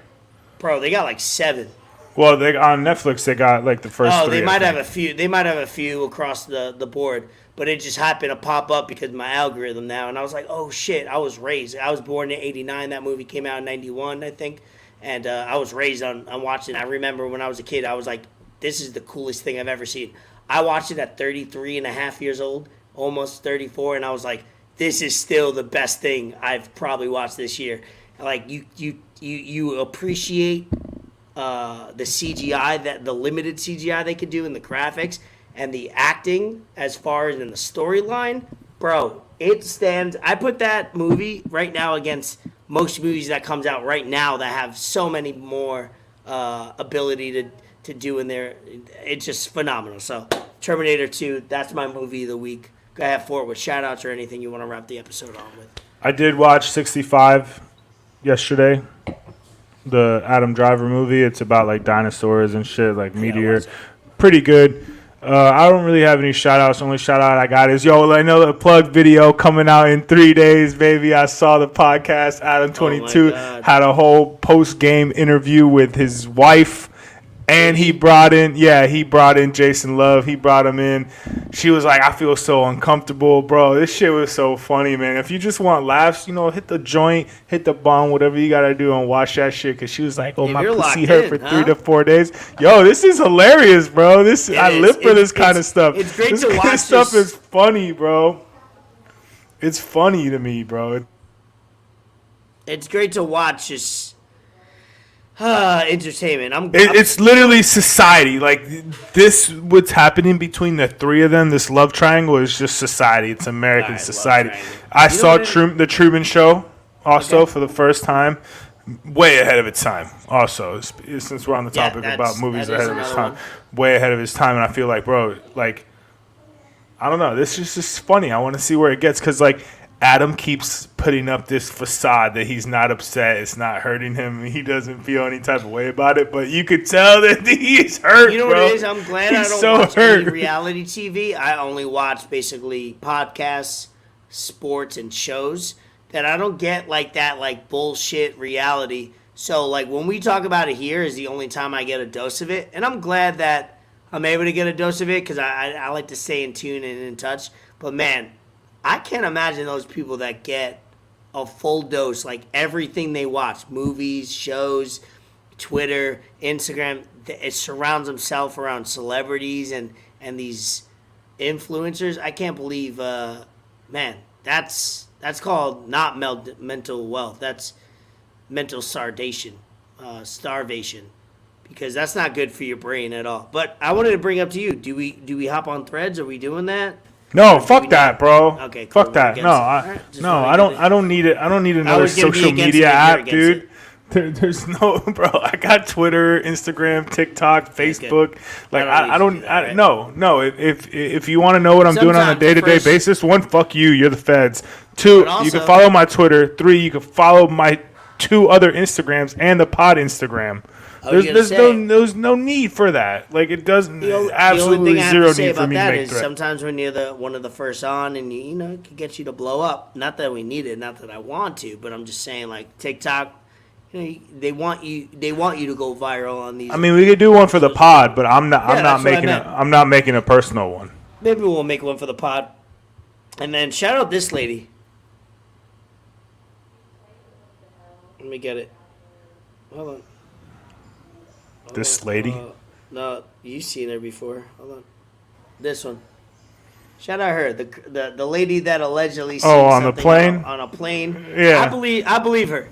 Bro, they got like 7. Well, they on Netflix they got like the first 3. Oh, they might have a few. They might have a few across the board, but it just happened to pop up because of my algorithm now, and I was like, oh shit, I was raised. I was born in '89. That movie came out in '91, I think, and I was raised on watching. I remember when I was a kid, I was like, this is the coolest thing I've ever seen. I watched it at 33 and a half years old, almost 34, and I was like, this is still the best thing I've probably watched this year. Like you appreciate the CGI, that the limited CGI they could do in the graphics and the acting as far as in the storyline, bro, it stands. I put that movie right now against most movies that comes out right now that have so many more ability to do in there. It's just phenomenal. So Terminator 2, that's my movie of the week. Go ahead for it with shout-outs or anything you want to wrap the episode on with. I did watch 65 yesterday. The Adam Driver movie. It's about like dinosaurs and shit, like meteor. Pretty good. I don't really have any shout outs. Only shout out I got is, I know the plug video coming out in 3 days, baby. I saw the podcast. Adam22 had a whole post game interview with his wife. And he brought in Jason Love. He brought him in. She was like, I feel so uncomfortable, bro. This shit was so funny, man. If you just want laughs, hit the joint, hit the bong, whatever you got to do and watch that shit. Because she was like, my pussy hurt for 3 to 4 days. Yo, this is hilarious, bro. I live for this kind of stuff. It's great this to watch. This stuff is funny, bro. It's funny to me, bro. It's great to watch just entertainment. It's literally society. Like this, what's happening between the 3 of them, this love triangle is just society. It's American society. I saw the Truman Show also for the first time, way ahead of its time. Also, since we're on the topic about movies ahead of its time, way ahead of its time, and I feel like, bro, like I don't know, this is just funny. I want to see where it gets because like. Adam keeps putting up this facade that he's not upset. It's not hurting him. He doesn't feel any type of way about it. But you could tell that he's hurt, You know bro. what it is? I'm glad I don't watch any reality TV. I only watch basically podcasts, sports, and shows that I don't get like that like bullshit reality. So like when we talk about it here is the only time I get a dose of it. And I'm glad that I'm able to get a dose of it because I like to stay in tune and in touch. But man, I can't imagine those people that get a full dose, like everything they watch, movies, shows, Twitter, Instagram. It surrounds themselves around celebrities and these influencers. I can't believe, man, that's called not mental wealth. That's mental starvation, because that's not good for your brain at all. But I wanted to bring up to you, do we hop on Threads? Are we doing that? No, fuck that, bro. Okay, cool. Fuck that. No, I don't need it. I don't need another social media app, dude. There's no, bro. I got Twitter, Instagram, TikTok, Facebook. Like I don't. No. If you want to know what I'm doing on a day-to-day basis, 1, fuck you. You're the feds. 2, you can follow my Twitter. 3, you can follow my 2 other Instagrams and the pod Instagram. There's no need for that. Like it doesn't. Absolutely zero need for me to make threats. Sometimes when you're one of the first on, and it can get you to blow up. Not that we need it, not that I want to, but I'm just saying like TikTok. They want you to go viral on these. I mean, we could do one for the pod, but I'm not making a personal one. Maybe we'll make one for the pod, and then shout out this lady. Let me get it. Hold on. This lady? No, you've seen her before. Hold on. This one. Shout out her, the lady that allegedly seen on the plane. On a plane. Yeah, I believe her.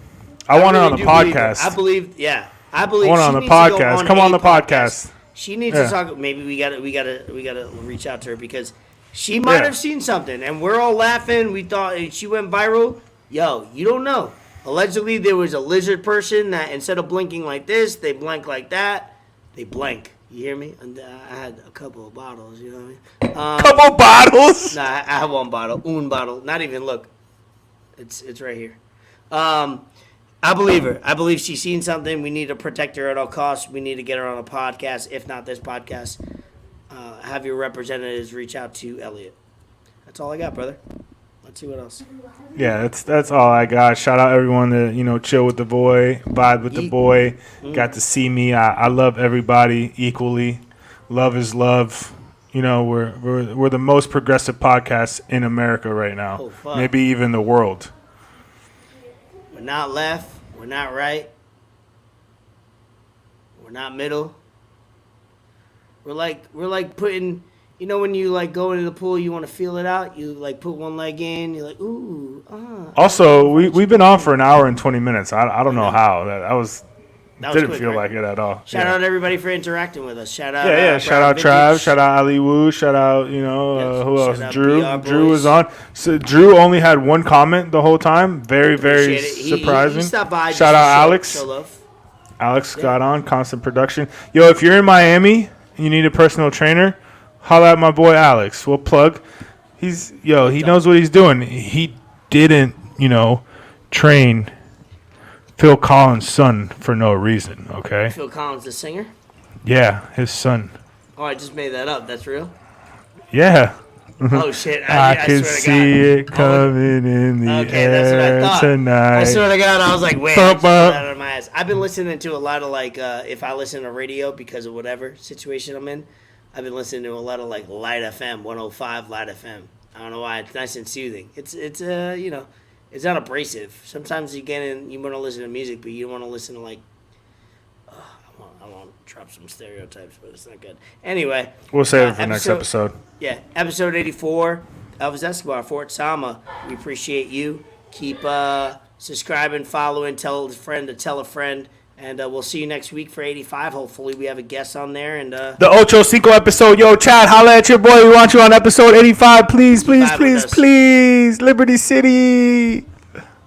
I want her on the podcast. I believe I want her on the podcast. Come on the podcast. She needs to talk. Maybe we gotta reach out to her because she might have seen something, and we're all laughing. We thought she went viral. Yo, you don't know. Allegedly, there was a lizard person that instead of blinking like this, they blink like that. They blank. You hear me? And I had a couple of bottles. You know what I mean? Couple bottles? Nah, I have one bottle. Un bottle. Not even look. It's right here. I believe her. I believe she's seen something. We need to protect her at all costs. We need to get her on a podcast, if not this podcast. Have your representatives reach out to Elliot. That's all I got, brother. Let's see what else. Yeah, that's all I got. Shout out everyone that chill with the boy, vibe with the boy. Got to see me. I love everybody equally. Love is love. We're the most progressive podcast in America right now. Oh, maybe even the world. We're not left. We're not right. We're not middle. We're like putting, when you like go into the pool, you want to feel it out. You like put one leg in. You're like, ooh, ah. Also, we've been on for an hour and 20 minutes. I don't know how that didn't quick, feel right? like it at all. Shout out everybody for interacting with us. Shout out. Shout out Trav. Shout out Ali Wu. Shout out who else? Drew. Drew was on. So Drew only had one comment the whole time. Very very surprising. He stopped by. Shout out Alex. Show love. Alex got on constant production. Yo, if you're in Miami and you need a personal trainer, holla at my boy Alex. We'll plug. He knows what he's doing. He didn't, train Phil Collins' son for no reason, okay? Phil Collins, the singer? Yeah, his son. Oh, I just made that up. That's real? Yeah. Oh, shit. I can see it coming in the air tonight. I swear to God, I was like, wait, I just pulled that out of my ass. I've been listening to a lot of, if I listen to radio because of whatever situation I'm in, I've been listening to a lot of, Light FM, 105 Light FM. I don't know why. It's nice and soothing. It's it's not abrasive. Sometimes you get in, you want to listen to music, but you don't want to listen to, I won't drop some stereotypes, but it's not good. Anyway. We'll save it for next episode. Yeah, episode 84, Elvis Escobar, Fort Sama. We appreciate you. Keep subscribing, following, tell a friend to tell a friend. And we'll see you next week for 85. Hopefully we have a guest on there. And the Ocho Cinco episode. Yo, Chad, holla at your boy. We want you on episode 85. Please, please, please, please. Liberty City.